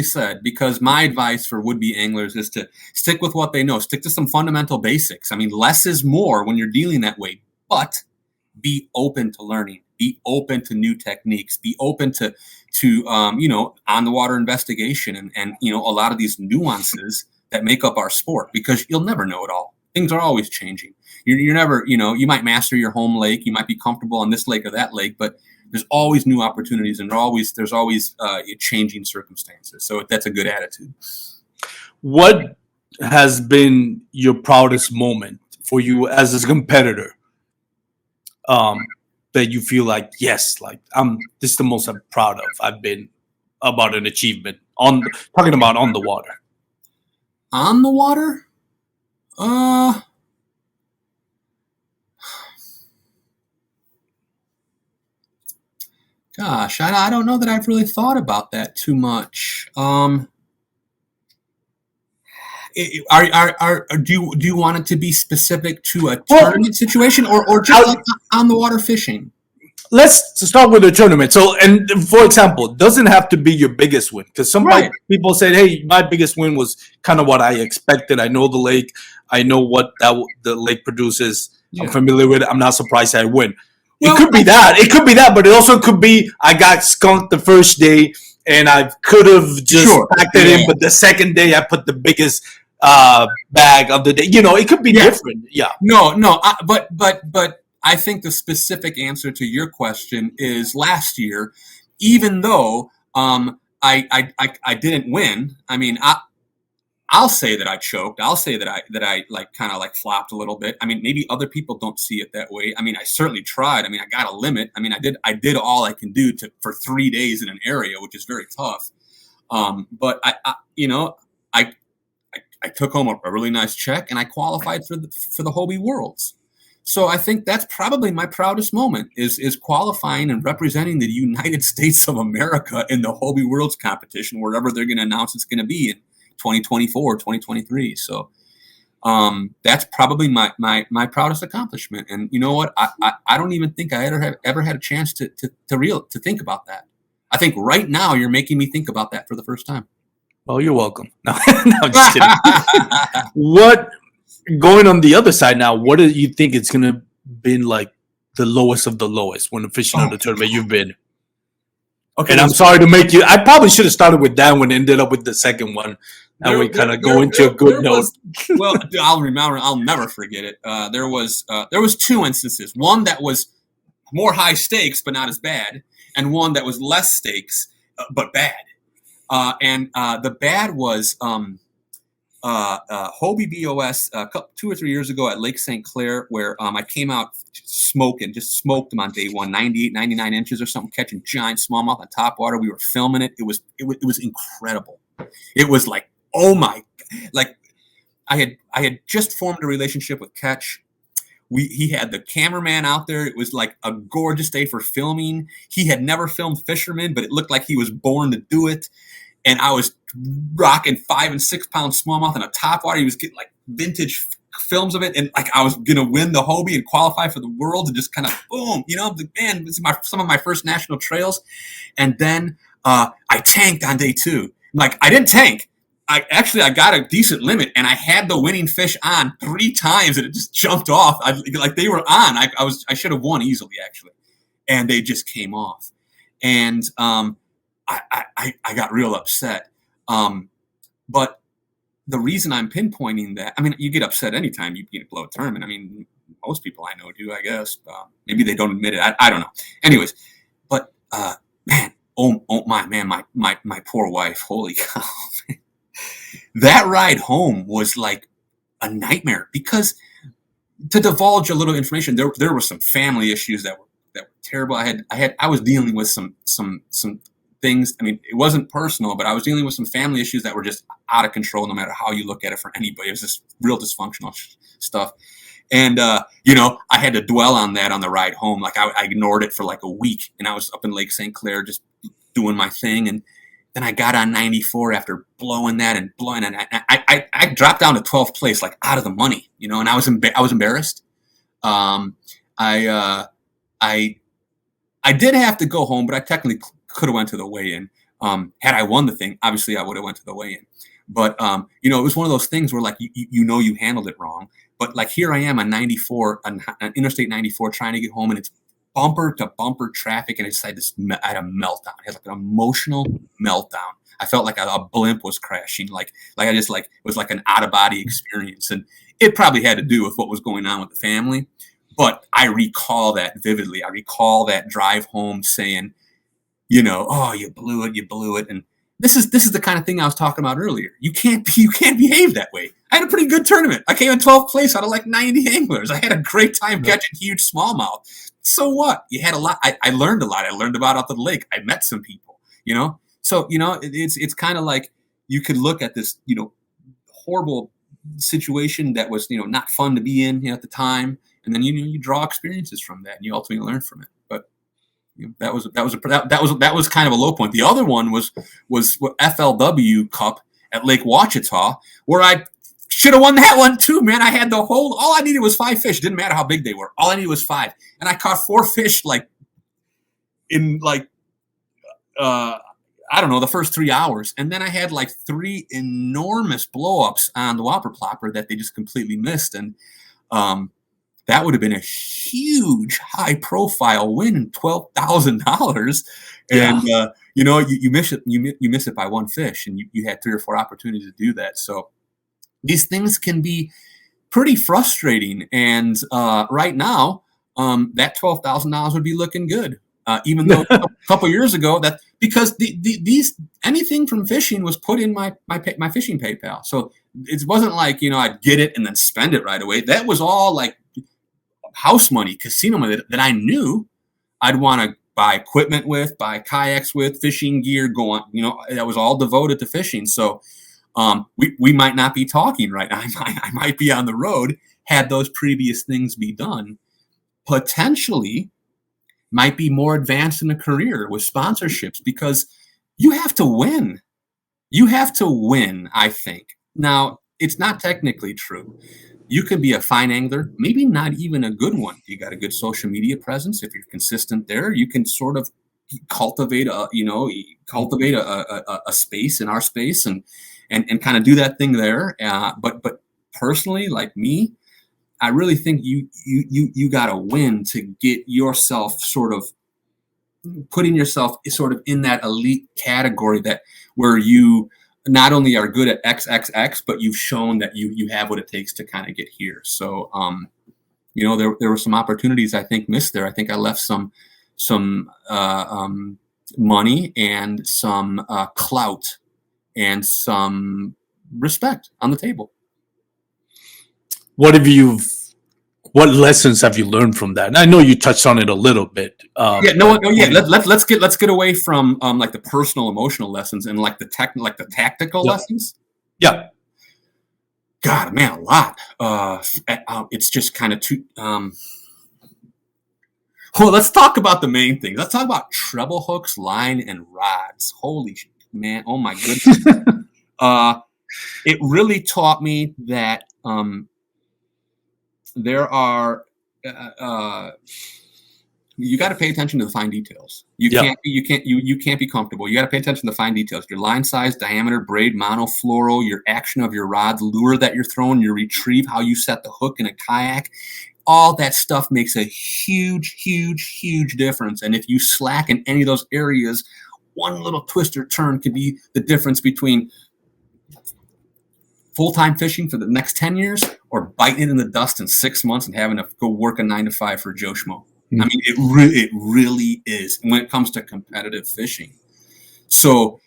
S2: said. Because my advice for would-be anglers is to stick with what they know. Stick to some fundamental basics. I mean, less is more when you're dealing that way, but be open to learning. Be open to new techniques. Be open to on the water investigation and a lot of these nuances that make up our sport because you'll never know it all. Things are always changing. You're never, you might master your home lake. You might be comfortable on this lake or that lake, but there's always new opportunities, and there's always changing circumstances. So that's a good attitude.
S1: What has been your proudest moment for you as a competitor? That you feel like, yes, like this is the most I'm proud of. I've been about an achievement talking about on the water.
S2: On the water? Gosh, I don't know that I've really thought about that too much. Do you want it to be specific to a tournament situation or just like on the water fishing?
S1: Let's start with the tournament. So, and for example, it doesn't have to be your biggest win, because some people said, "Hey, my biggest win was kind of what I expected. I know the lake. I know what the lake produces. Yeah. I'm familiar with it. I'm not surprised I win." Well, it could be that. It could be that, but it also could be I got skunked the first day and I could have just packed it in, but the second day I put the biggest bag of the day. It could be different. Yeah.
S2: No. But I think the specific answer to your question is last year, even though I didn't win. I mean, I'll say that I choked. I'll say that I like kind of like flopped a little bit. I mean, maybe other people don't see it that way. I mean, I certainly tried. I mean, I got a limit. I mean, I did all I can do for 3 days in an area, which is very tough. But I took home a really nice check and I qualified for the Hobie Worlds. So I think that's probably my proudest moment is qualifying and representing the United States of America in the Hobie Worlds competition, wherever they're going to announce it's going to be in 2024, 2023. So that's probably my proudest accomplishment. And you know what? I don't even think I ever had a chance to think about that. I think right now you're making me think about that for the first time.
S1: Well, you're welcome. No, I'm just kidding. What, going on the other side now, what do you think it's going to be like the lowest of the lowest when fishing on the tournament you've been? Okay, and I'm sorry to make you. I probably should have started with that one, ended up with the second one. That way, kind of go into a good note.
S2: Well, I'll remember. I'll never forget it. There was 2 instances. One that was more high stakes but not as bad, and one that was less stakes but bad. And the bad was Hobie BOS 2 or 3 years ago at Lake St. Clair, where I came out smoking, just smoked them on day one, 98, 99 inches or something, catching giant smallmouth on top water. We were filming it. It was incredible. It was like, oh my, like I had just formed a relationship with Catch. He had the cameraman out there. It was like a gorgeous day for filming. He had never filmed fishermen, but it looked like he was born to do it. And I was rocking 5 and 6 pound smallmouth on a top water. He was getting like vintage films of it, and like I was gonna win the Hobie and qualify for the world, and just kind of boom, man, this is some of my first national trails. And then I tanked on day 2. Like I didn't tank. I got a decent limit, and I had the winning fish on 3 times, and it just jumped off. Like they were on. I should have won easily actually, and they just came off. And I got real upset. But the reason I'm pinpointing that, I mean, you get upset anytime you blow a tournament. I mean, most people I know do, I guess. Maybe they don't admit it. I don't know. Anyways, but man, my poor wife. Holy cow. That ride home was like a nightmare, because to divulge a little information, there were some family issues that were terrible. I was dealing with some things. I mean, it wasn't personal, but I was dealing with some family issues that were just out of control, no matter how you look at it for anybody. It was just real dysfunctional stuff. And, I had to dwell on that on the ride home. Like I ignored it for like a week, and I was up in Lake St. Clair just doing my thing. And then I got on 94 after blowing that and I dropped down to 12th place, like out of the money, and I was embarrassed. I did have to go home, but I technically could have went to the weigh-in. Had I won the thing, obviously I would have went to the weigh-in. But, it was one of those things where like, you handled it wrong. But like here I am on 94, on Interstate 94, trying to get home, and it's bumper to bumper traffic. And I had a meltdown. I had like an emotional meltdown. I felt like a blimp was crashing. Like I just it was like an out of body experience. And It probably had to do with what was going on with the family, but I recall that vividly. I recall that drive home saying, oh, you blew it. And this is the kind of thing I was talking about earlier. You can't behave that way. I had a pretty good tournament. I came in 12th place out of like 90 anglers. I had a great time catching huge smallmouth. So what? You had a lot. I learned a lot. I learned about out the lake. I met some people, So, it's kind of like you could look at this, horrible situation that was, not fun to be in at the time. And then, you draw experiences from that and you ultimately learn from it. But that was kind of a low point. The other one was FLW Cup at Lake Ouachita, where I should have won that one too, man. I had all I needed was 5 fish. Didn't matter how big they were. All I needed was 5. And I caught 4 fish I don't know, the first 3 hours. And then I had 3 enormous blowups on the whopper plopper that they just completely missed. And that would have been a huge high profile win and $12,000. And, you miss it. You miss it by 1 fish, and you had 3 or 4 opportunities to do that. So these things can be pretty frustrating. And right now, that $12,000 would be looking good. Even though a couple years ago, because these anything from fishing was put in my fishing PayPal. So it wasn't like, I'd get it and then spend it right away. That was all like house money, casino money that I knew I'd want to buy equipment with, buy kayaks with, fishing gear, go on, that was all devoted to fishing. So we might not be talking right now. I might be on the road had those previous things be done. Potentially might be more advanced in a career with sponsorships, because you have to win. You have to win, I think. Now, it's not technically true. You could be a fine angler, maybe not even a good one. You got a good social media presence. If you're consistent there, you can sort of cultivate a space in our space and kind of do that thing there. But personally, like me, I really think you got to win to get yourself sort of putting yourself sort of in that elite category where you not only are good at XXX, but you've shown that you have what it takes to kind of get here. So, there were some opportunities I think missed there. I think I left some money and some clout and some respect on the table.
S1: What lessons have you learned from that? And I know you touched on it a little bit.
S2: Let's get away from like the personal emotional lessons and like the tactical lessons.
S1: Yeah.
S2: God, man, a lot. It's just kind of too. Well, let's talk about the main things. Let's talk about treble hooks, line, and rods. Holy man! Oh my goodness. It really taught me that. There are you got to pay attention to the fine details. You can't be comfortable. You got to pay attention to the fine details. Your line size, diameter, braid, mono, fluoro, your action of your rod, lure that you're throwing, your retrieve, how you set the hook in a kayak. All that stuff makes a huge, huge, huge difference. And if you slack in any of those areas, one little twist or turn could be the difference between full-time fishing for the next 10 years or biting it in the dust in 6 months and having to go work a 9 to 5 for Joe Schmo. I mean, it really is when it comes to competitive fishing. So,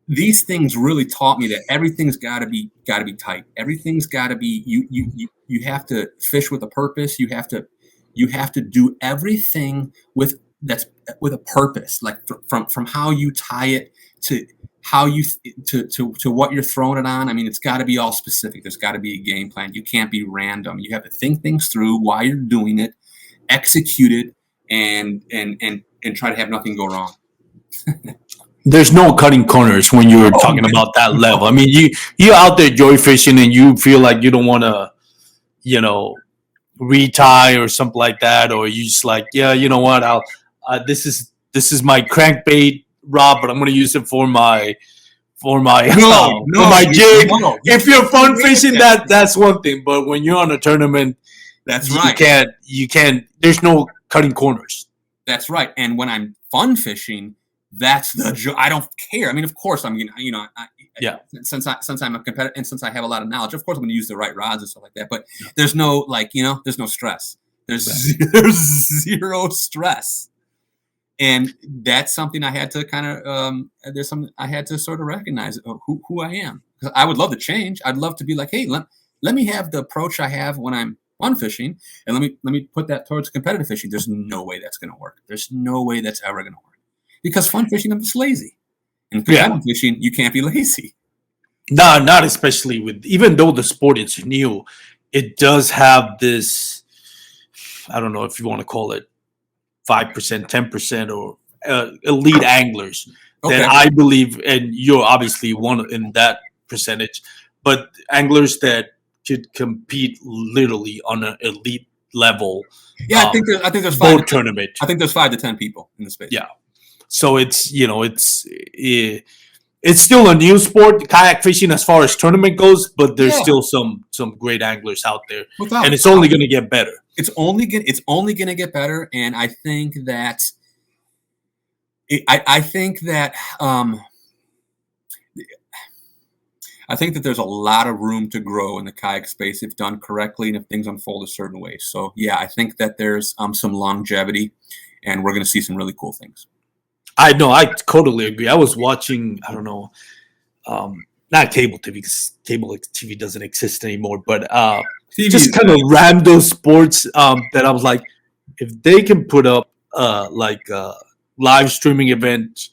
S2: these things really taught me that everything's got to be tight. Everything's got to be you have to fish with a purpose. You have to do everything with a purpose, like from how you tie it to how you to what you're throwing it on. I mean, it's got to be all specific. There's got to be a game plan. You can't be random. You have to think things through while you're doing it, execute it, and try to have nothing go wrong.
S1: There's no cutting corners when you're talking about that level. I mean, you're out there joy fishing and you feel like you don't want to, retie or something like that, or you just like, yeah, you know what? This is my crankbait rod, but I'm going to use it for my jig. No. If you're fun fishing, that's one thing. But when you're on a tournament,
S2: that's right.
S1: You can't. There's no cutting corners.
S2: That's right. And when I'm fun fishing, That's the joy. I don't care. I mean, of course, I'm gonna,
S1: Yeah.
S2: since I'm a competitor and since I have a lot of knowledge, of course, I'm going to use the right rods and stuff like that. But there's no there's no stress. There's zero stress, and that's something I had to kind of I had to sort of recognize who I am. Because I would love to change. I'd love to be like, hey, let me have the approach I have when I'm fun fishing, and let me put that towards competitive fishing. There's no way that's going to work. There's no way that's ever going to work. Because fun fishing, I'm just lazy. And competitive fishing, you can't be lazy.
S1: No, not especially even though the sport is new, it does have this, I don't know if you want to call it 5%, 10%, or elite anglers that I believe, and you're obviously one in that percentage, but anglers that could compete literally on an elite level.
S2: Yeah, I think there's
S1: boat tournament.
S2: I think there's 5 to 10 people in the space.
S1: Yeah. So it's still a new sport, kayak fishing, as far as tournament goes, but there's still some great anglers out there, and it's only going to get better.
S2: It's only going to get better, and I think that I think that there's a lot of room to grow in the kayak space if done correctly and if things unfold a certain way. So yeah, I think that there's some longevity, and we're going to see some really cool things.
S1: I know. I totally agree. I was watching, I don't know, not cable TV, because cable TV doesn't exist anymore, but just kind of random sports that I was like, if they can put up like a live streaming event,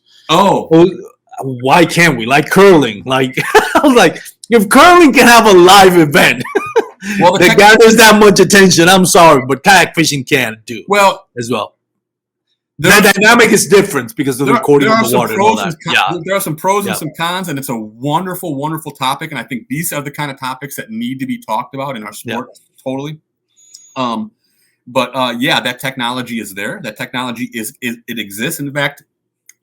S1: why can't we? Like curling. Like I was like, if curling can have a live event that gathers that much attention, I'm sorry, but kayak fishing can't do as well. The dynamic is different because of the recording of the water and all that.
S2: There are some pros and some cons, and it's a wonderful, wonderful topic. And I think these are the kind of topics that need to be talked about in our sport. Totally. But that technology is there. That technology it exists. In fact,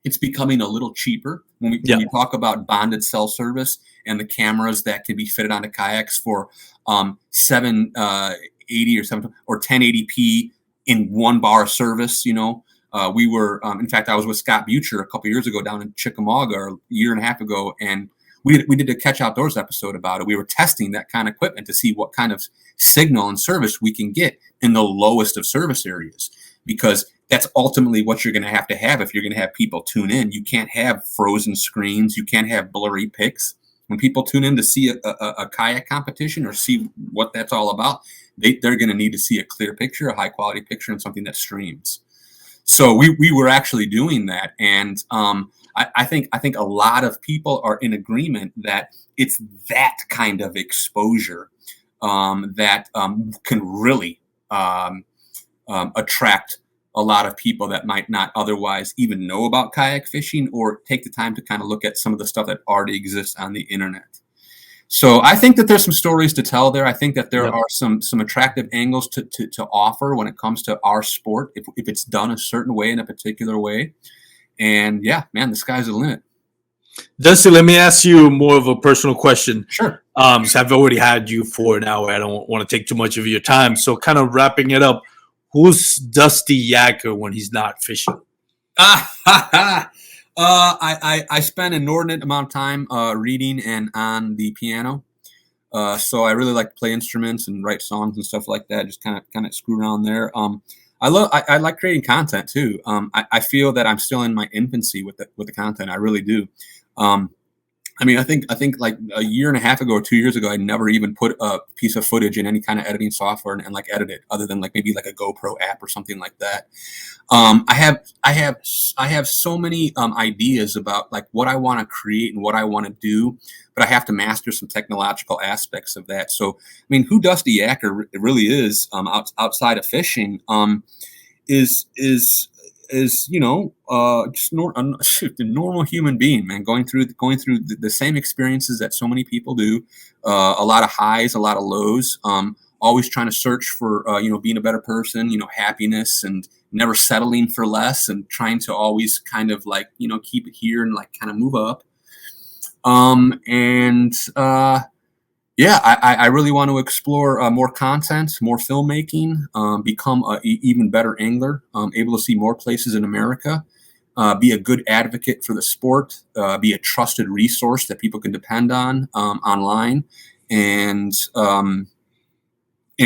S2: it's becoming a little cheaper when we talk about bonded cell service and the cameras that can be fitted onto kayaks for 780 or 1080p in 1 bar service. We were, in fact, I was with Scott Butcher a couple years ago down in Chickamauga, or a year and a half ago, and we did a Catch Outdoors episode about it. We were testing that kind of equipment to see what kind of signal and service we can get in the lowest of service areas, because that's ultimately what you're going to have if you're going to have people tune in. You can't have frozen screens. You can't have blurry pics. When people tune in to see a kayak competition or see what that's all about, they're going to need to see a clear picture, a high quality picture, and something that streams. So we were actually doing that, and I think a lot of people are in agreement that it's that kind of exposure that can really attract a lot of people that might not otherwise even know about kayak fishing or take the time to kind of look at some of the stuff that already exists on the internet. So I think that there's some stories to tell there. I think that there are some attractive angles to offer when it comes to our sport if it's done a certain way, in a particular way. And the sky's the limit.
S1: Dusty, let me ask you more of a personal question.
S2: Sure.
S1: So I've already had you for an hour. I don't want to take too much of your time. So kind of wrapping it up, who's Dusty Yakker when he's not fishing?
S2: I spend an inordinate amount of time reading and on the piano. So I really like to play instruments and write songs and stuff like that. Just kind of screw around there. I like creating content too. I feel that I'm still in my infancy with the content. I really do. I think like a year and a half ago or 2 years ago, I never even put a piece of footage in any kind of editing software and like edit it, other than like maybe like a GoPro app or something like that. I have so many ideas about like what I want to create and what I want to do, but I have to master some technological aspects of that. So, I mean, who Dusty Yakker really is outside of fishing is just a normal human being, man, going through the same experiences that so many people do. A lot of highs, a lot of lows. Always trying to search for being a better person, happiness, and never settling for less, and trying to always kind of like keep it here and like kind of move up. I really want to explore more content, more filmmaking, become an even better angler, able to see more places in America, be a good advocate for the sport, be a trusted resource that people can depend on online, and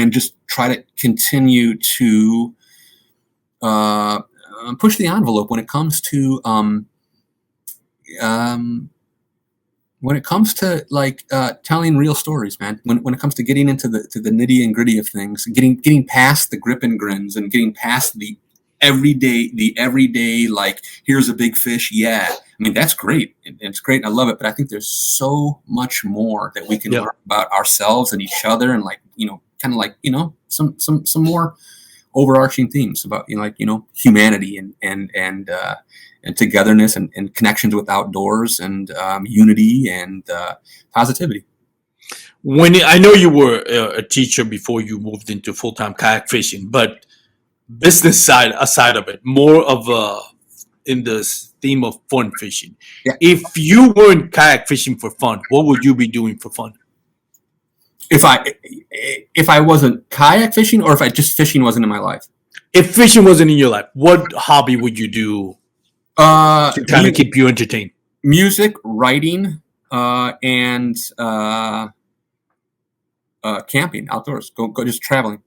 S2: just try to continue to push the envelope when it comes to like telling real stories, man. When it comes to getting into the nitty and gritty of things, getting past the grip and grins, and getting past the everyday, like, here's a big fish. Yeah. I mean, that's great. It's great. I love it. But I think there's so much more that we can learn about ourselves and each other. And, like, kind of like, some more overarching themes about, humanity and togetherness and connections with outdoors and unity and positivity.
S1: When I know you were a teacher before you moved into full-time kayak fishing, but business side aside of it, more of in the theme of fun fishing.
S2: Yeah.
S1: If you weren't kayak fishing for fun, what would you be doing for fun?
S2: If I wasn't kayak fishing, or if fishing wasn't in my life?
S1: If fishing wasn't in your life, what hobby would you do to kind of keep you entertained?
S2: Music, writing, and camping outdoors. Go just traveling.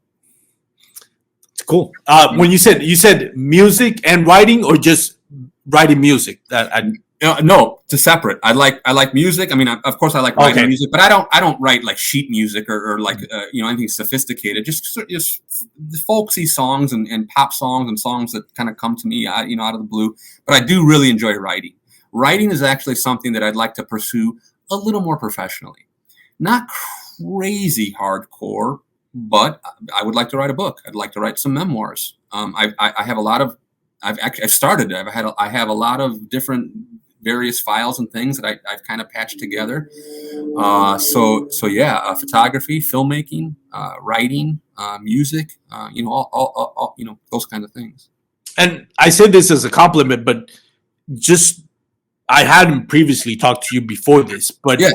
S1: It's cool. When you said music and writing, or just writing music?
S2: No, it's a separate. I like music. I mean, of course, I like writing music, but I don't write like sheet music or like anything sophisticated. Just the folksy songs and pop songs and songs that kind of come to me, out of the blue. But I do really enjoy writing. Writing is actually something that I'd like to pursue a little more professionally. Not crazy hardcore, but I would like to write a book. I'd like to write some memoirs. I have a lot of. I've started. I have a lot of different various files and things that I've kind of patched together. So yeah, photography, filmmaking, writing, music, all those kinds of things.
S1: And I say this as a compliment, but I hadn't previously talked to you before this, but yeah.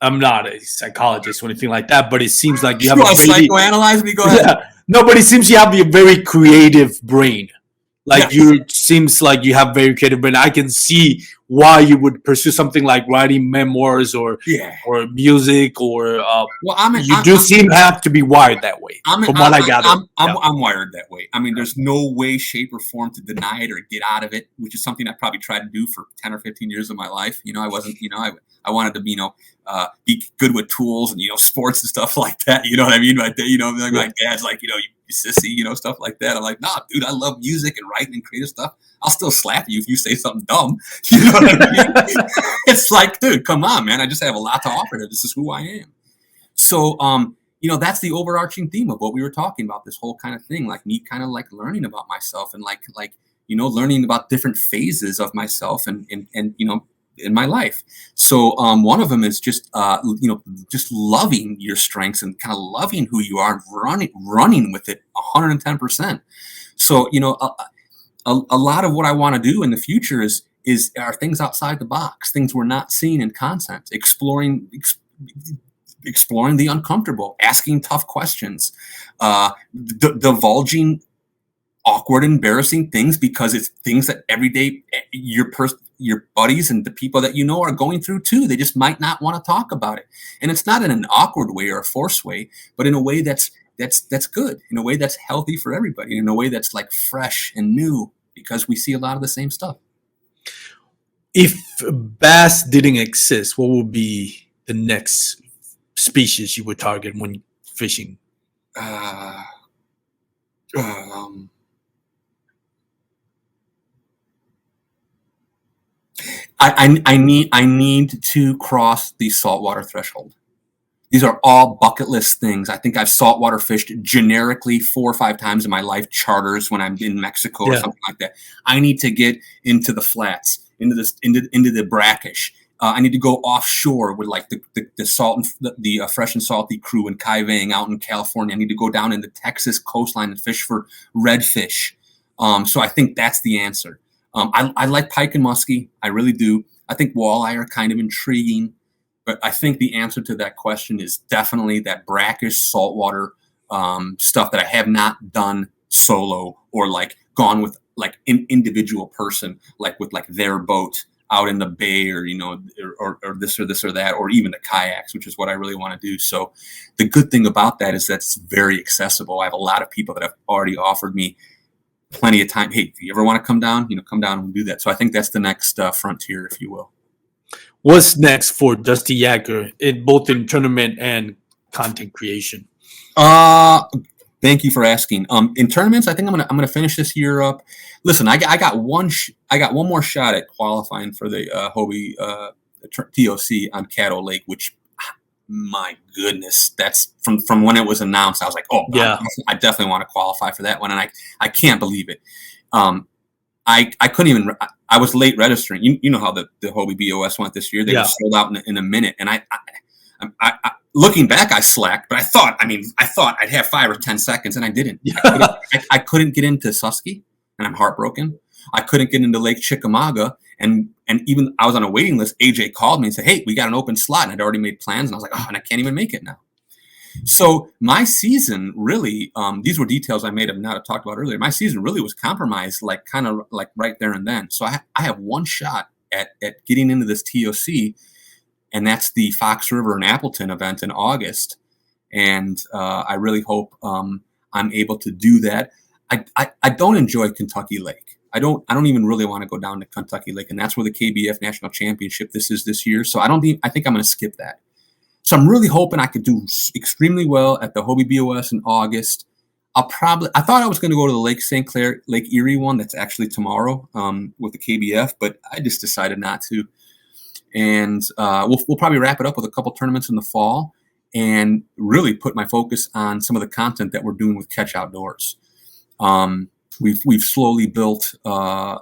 S1: I'm not a psychologist or anything like that, but it seems like you have
S2: psychoanalyze me. Go ahead.
S1: Yeah, no, but it seems you have a very creative brain. Like seems like you have very creative brain. I can see why you would pursue something like writing memoirs or music or. You seem to have to be wired that way.
S2: I'm wired that way. I mean, there's no way, shape, or form to deny it or get out of it, which is something I probably tried to do for 10 or 15 years of my life. I wasn't. I wanted to be good with tools and sports and stuff like that. You know what I mean? My dad's like you sissy, stuff like that. I'm like, nah, dude, I love music and writing and creative stuff. I'll still slap you if you say something dumb. You know what I mean? It's like, dude, come on, man. I just have a lot to offer. This is who I am. So, that's the overarching theme of what we were talking about. This whole kind of thing, like me, kind of like learning about myself and like learning about different phases of myself and in my life. So one of them is just just loving your strengths and kind of loving who you are and running with it 110%. So a lot of what I want to do in the future are things outside the box, things we're not seeing in content, exploring the uncomfortable, asking tough questions, divulging awkward, embarrassing things, because it's things that every day your buddies and the people that are going through too. They just might not want to talk about it, and it's not in an awkward way or a forced way, but in a way that's good, in a way that's healthy for everybody, in a way that's like fresh and new, because we see a lot of the same stuff.
S1: If bass didn't exist, what would be the next species you would target when fishing?
S2: I need to cross the saltwater threshold. These are all bucket list things. I think I've saltwater fished generically 4 or 5 times in my life, charters when I'm in Mexico or something like that. I need to get into the flats, into the brackish. I need to go offshore with like the salt and the fresh and salty crew in Kayak out in California. I need to go down in the Texas coastline and fish for redfish. So I think that's the answer. I like pike and muskie. I really do. I think walleye are kind of intriguing, but I think the answer to that question is definitely that brackish saltwater stuff that I have not done solo or like gone with like an individual person, like with like their boat out in the bay, or or this or that, or even the kayaks, which is what I really want to do. So the good thing about that is that it's very accessible. I have a lot of people that have already offered me plenty of time. Hey, if you ever want to come down, come down and do that. So I think that's the next frontier, if you will.
S1: What's next for Dusty Yakker, both in tournament and content creation?
S2: Thank you for asking. In tournaments, I think I'm gonna finish this year up. Listen, I got one more shot at qualifying for the Hobie TOC on Caddo Lake, which, my goodness, that's from when it was announced. I was like, oh yeah, I definitely want to qualify for that one, and I can't believe it. I couldn't even. I was late registering. You know how the Hobie BOS went this year. They were sold out in a minute, and I looking back, I slacked. But I thought I'd have 5 or 10 seconds, and I didn't. I couldn't get into Susky, and I'm heartbroken. I couldn't get into Lake Chickamauga, and even I was on a waiting list. AJ called me and said, "Hey, we got an open slot," and I'd already made plans, and I was like, "Oh, and I can't even make it now." So my season really, these were details I may have not talked about earlier. My season really was compromised, like kind of like right there and then. So I have one shot at getting into this TOC, and that's the Fox River and Appleton event in August. And I really hope I'm able to do that. I don't enjoy Kentucky Lake. I don't even really want to go down to Kentucky Lake, and that's where the KBF National Championship this year. So I think I'm going to skip that. So I'm really hoping I could do extremely well at the Hobie BOS in August. I thought I was going to go to the Lake St. Clair, Lake Erie one. That's actually tomorrow with the KBF, but I just decided not to. And we'll probably wrap it up with a couple tournaments in the fall, and really put my focus on some of the content that we're doing with Catch Outdoors. We've slowly built a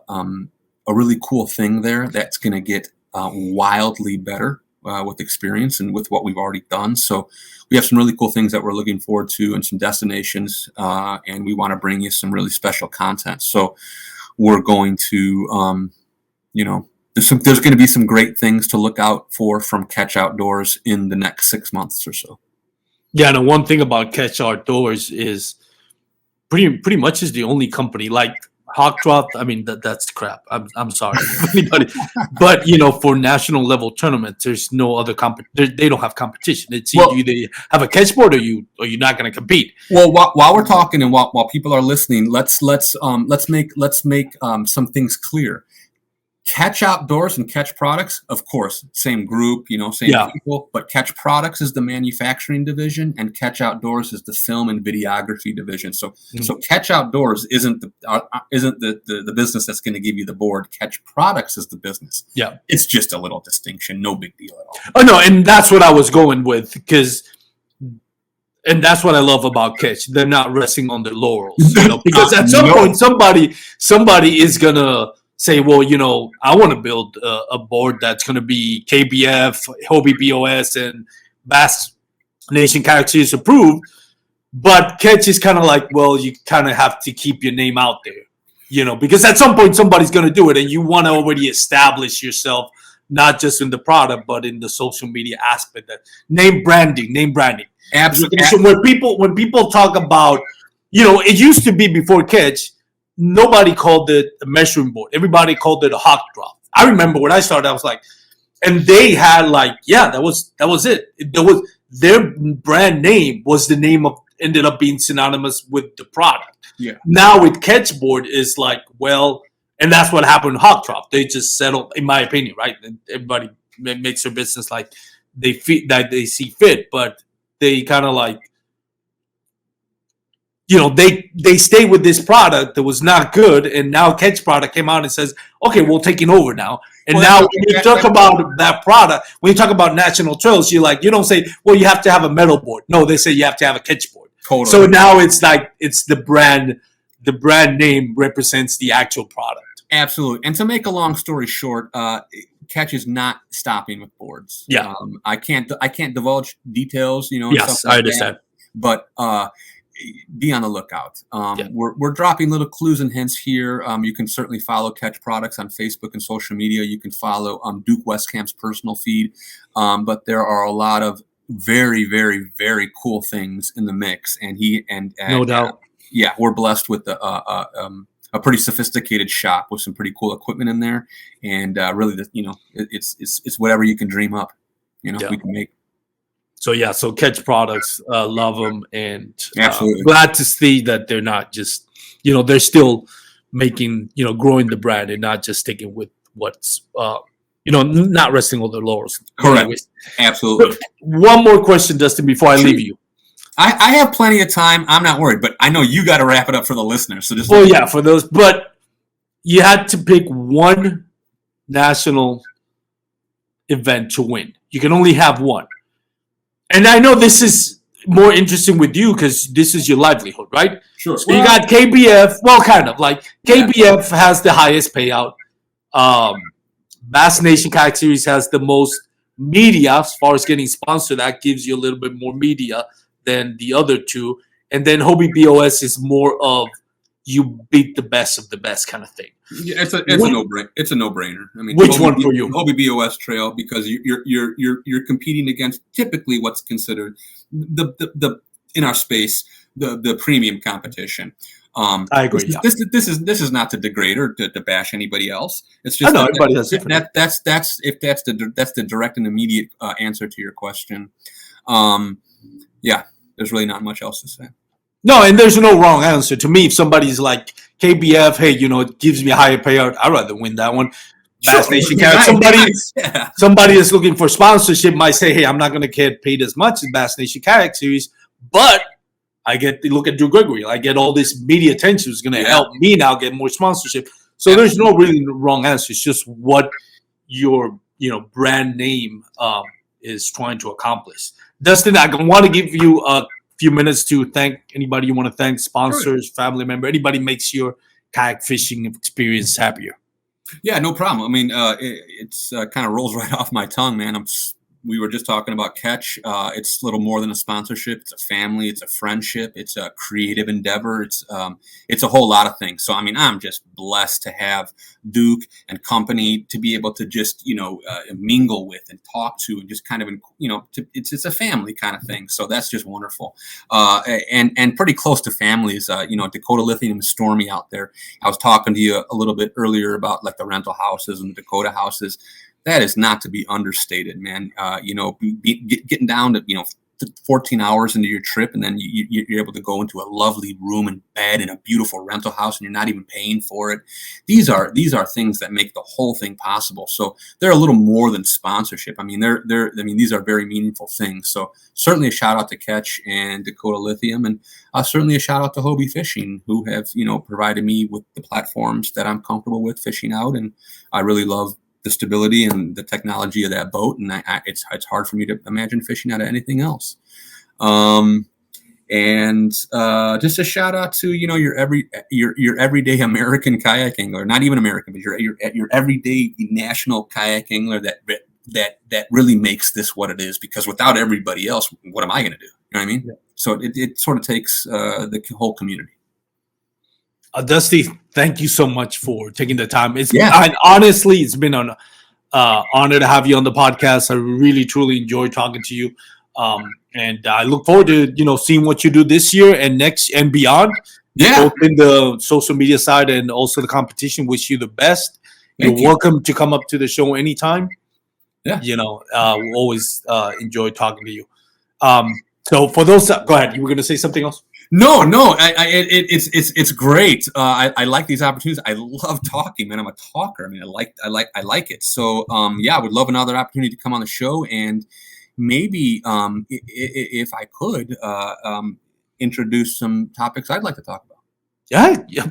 S2: really cool thing there that's going to get wildly better with experience and with what we've already done. So we have some really cool things that we're looking forward to, and some destinations, and we want to bring you some really special content. So we're going to, there's going to be some great things to look out for from Catch Outdoors in the next 6 months or so.
S1: Yeah, and the one thing about Catch Outdoors is pretty much is the only company, like Hawkcroft. I mean, that's crap. I'm sorry, anybody, but for national level tournament, there's no other they don't have competition. It's either you have a catch board or you're not going to compete.
S2: Well, while we're talking and while people are listening, let's make some things clear. Catch Outdoors and Catch Products, of course, same group, same people, but Catch Products is the manufacturing division, and Catch Outdoors is the film and videography division. So Catch Outdoors isn't the business that's going to give you the board. Catch Products is the business.
S1: Yeah.
S2: It's just a little distinction, no big deal at all.
S1: Oh no, and that's what I was going with, and that's what I love about Catch. They're not resting on their laurels, because at some point somebody is gonna say, well, I want to build a board that's going to be KBF, Hobie BOS, and Bass Nation Kayak Series approved. But Catch is kind of like, well, you kind of have to keep your name out there, because at some point somebody's going to do it, and you want to already establish yourself, not just in the product, but in the social media aspect. That name branding. Absolutely. So when people talk about, it used to be before Catch, nobody called it a measuring board. Everybody called it a hawk drop. I remember when I started, I was like, and they had that was it. Their brand name was the name ended up being synonymous with the product.
S2: Yeah.
S1: Now with Catch board is like, well, and that's what happened with hawk drop. They just settled, in my opinion, right? Everybody makes their business like they see fit, but they kind of like, they stay with this product that was not good, and now Catch product came out and says, okay, we're taking over now. And now when you talk about that product, when you talk about national trails, you don't say, well, you have to have a metal board. No, they say you have to have a Catch board. Totally. So now it's like, it's the brand name represents the actual product.
S2: Absolutely. And to make a long story short, Catch is not stopping with boards.
S1: Yeah.
S2: I can't divulge details,
S1: Yes, I understand.
S2: But be on the lookout. We're dropping little clues and hints here. You can certainly follow Catch Products on Facebook and social media. You can follow Duke Westcamp's personal feed. But there are a lot of very, very, very cool things in the mix. And no doubt. We're blessed with a a pretty sophisticated shop with some pretty cool equipment in there, and really, it's whatever you can dream up. We can make.
S1: So yeah, so Catch products, love them, and
S2: Absolutely
S1: glad to see that they're not just, they're still making, growing the brand and not just sticking with what's, not resting on their laurels.
S2: Correct.
S1: Anyways.
S2: Absolutely.
S1: One more question, Dustin, before I leave you.
S2: I have plenty of time. I'm not worried, but I know you got to wrap it up for the listeners. So just
S1: for those, but you had to pick one national event to win. You can only have one. And I know this is more interesting with you because this is your livelihood, right?
S2: Sure.
S1: So you got KBF. Well, kind of like KBF has the highest payout. Bass Nation Kayak Series has the most media as far as getting sponsored. That gives you a little bit more media than the other two. And then Hobie BOS is more of you beat the best of the best kind of thing.
S2: Yeah, it's a no-brainer. It's a no-brainer. I mean,
S1: which one for you?
S2: Hobie BOS Trail, because you're competing against typically what's considered the in our space the premium competition.
S1: I agree.
S2: This is not to degrade or to bash anybody else. It's just
S1: everybody has different.
S2: That's the direct and immediate answer to your question. There's really not much else to say.
S1: No, and there's no wrong answer. To me, if somebody's like KBF, hey, it gives me a higher payout, I'd rather win that one. Bass Nation Kayak. Somebody that's looking for sponsorship might say, hey, I'm not going to get paid as much as Bass Nation Kayak Series, but I get to look at Drew Gregory. I get all this media attention. It's going to help me now get more sponsorship. So there's no really wrong answer. It's just what your brand name is trying to accomplish. Dustin, I want to give you a few minutes to thank anybody you want to thank, sponsors, family member, anybody makes your kayak fishing experience happier.
S2: Yeah, no problem. I mean, it's kind of rolls right off my tongue, man. We were just talking about Catch. It's a little more than a sponsorship. It's a family. It's a friendship. It's a creative endeavor. It's a whole lot of things. So, I mean, I'm just blessed to have Duke and company to be able to just, mingle with and talk to and just kind of, it's a family kind of thing. So that's just wonderful. And pretty close to families, Dakota Lithium and Stormy out there. I was talking to you a little bit earlier about like the rental houses and the Dakota houses. That is not to be understated, man. Getting down to 14 hours into your trip, and then you're able to go into a lovely room and bed in a beautiful rental house, and you're not even paying for it. These are things that make the whole thing possible. So they're a little more than sponsorship. I mean, these are very meaningful things. So certainly a shout out to Catch and Dakota Lithium, and certainly a shout out to Hobie Fishing, who have provided me with the platforms that I'm comfortable with fishing out, and I really love the stability and the technology of that boat, and it's hard for me to imagine fishing out of anything else. And just a shout out to your everyday American kayak angler, not even American, but your everyday national kayak angler that really makes this what it is. Because without everybody else, what am I going to do? You know what I mean? Yeah. So it sort of takes the whole community.
S1: Dusty, thank you so much for taking the time. Honestly, it's been an honor to have you on the podcast. I really, truly enjoyed talking to you. And I look forward to, seeing what you do this year and next and beyond.
S2: Yeah.
S1: Both in the social media side and also the competition. Wish you the best. You're welcome to come up to the show anytime.
S2: Yeah.
S1: We'll always enjoy talking to you. So for those, go ahead. You were going to say something else?
S2: No, it's great. I like these opportunities. I love talking, man. I'm a talker. I mean, I like it. So, I would love another opportunity to come on the show, and maybe, if I could, introduce some topics I'd like to talk about.
S1: Yeah.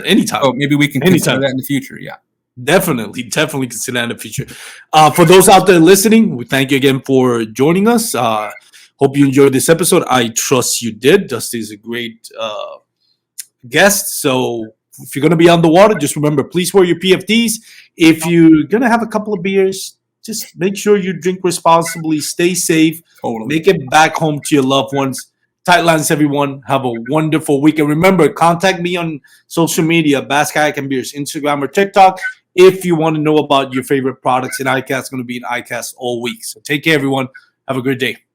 S1: Anytime.
S2: Oh, maybe we can consider that in the future. Yeah.
S1: Definitely consider that in the future. For those out there listening, we thank you again for joining us. Hope you enjoyed this episode. I trust you did. Dusty is a great guest. So if you're going to be on the water, just remember, please wear your PFDs. If you're going to have a couple of beers, just make sure you drink responsibly. Stay safe.
S2: Totally.
S1: Make it back home to your loved ones. Tight lines, everyone. Have a wonderful week. And remember, contact me on social media, Bass Kayak and Beers, Instagram or TikTok, if you want to know about your favorite products. And ICAST is going to be in ICAST all week. So take care, everyone. Have a great day.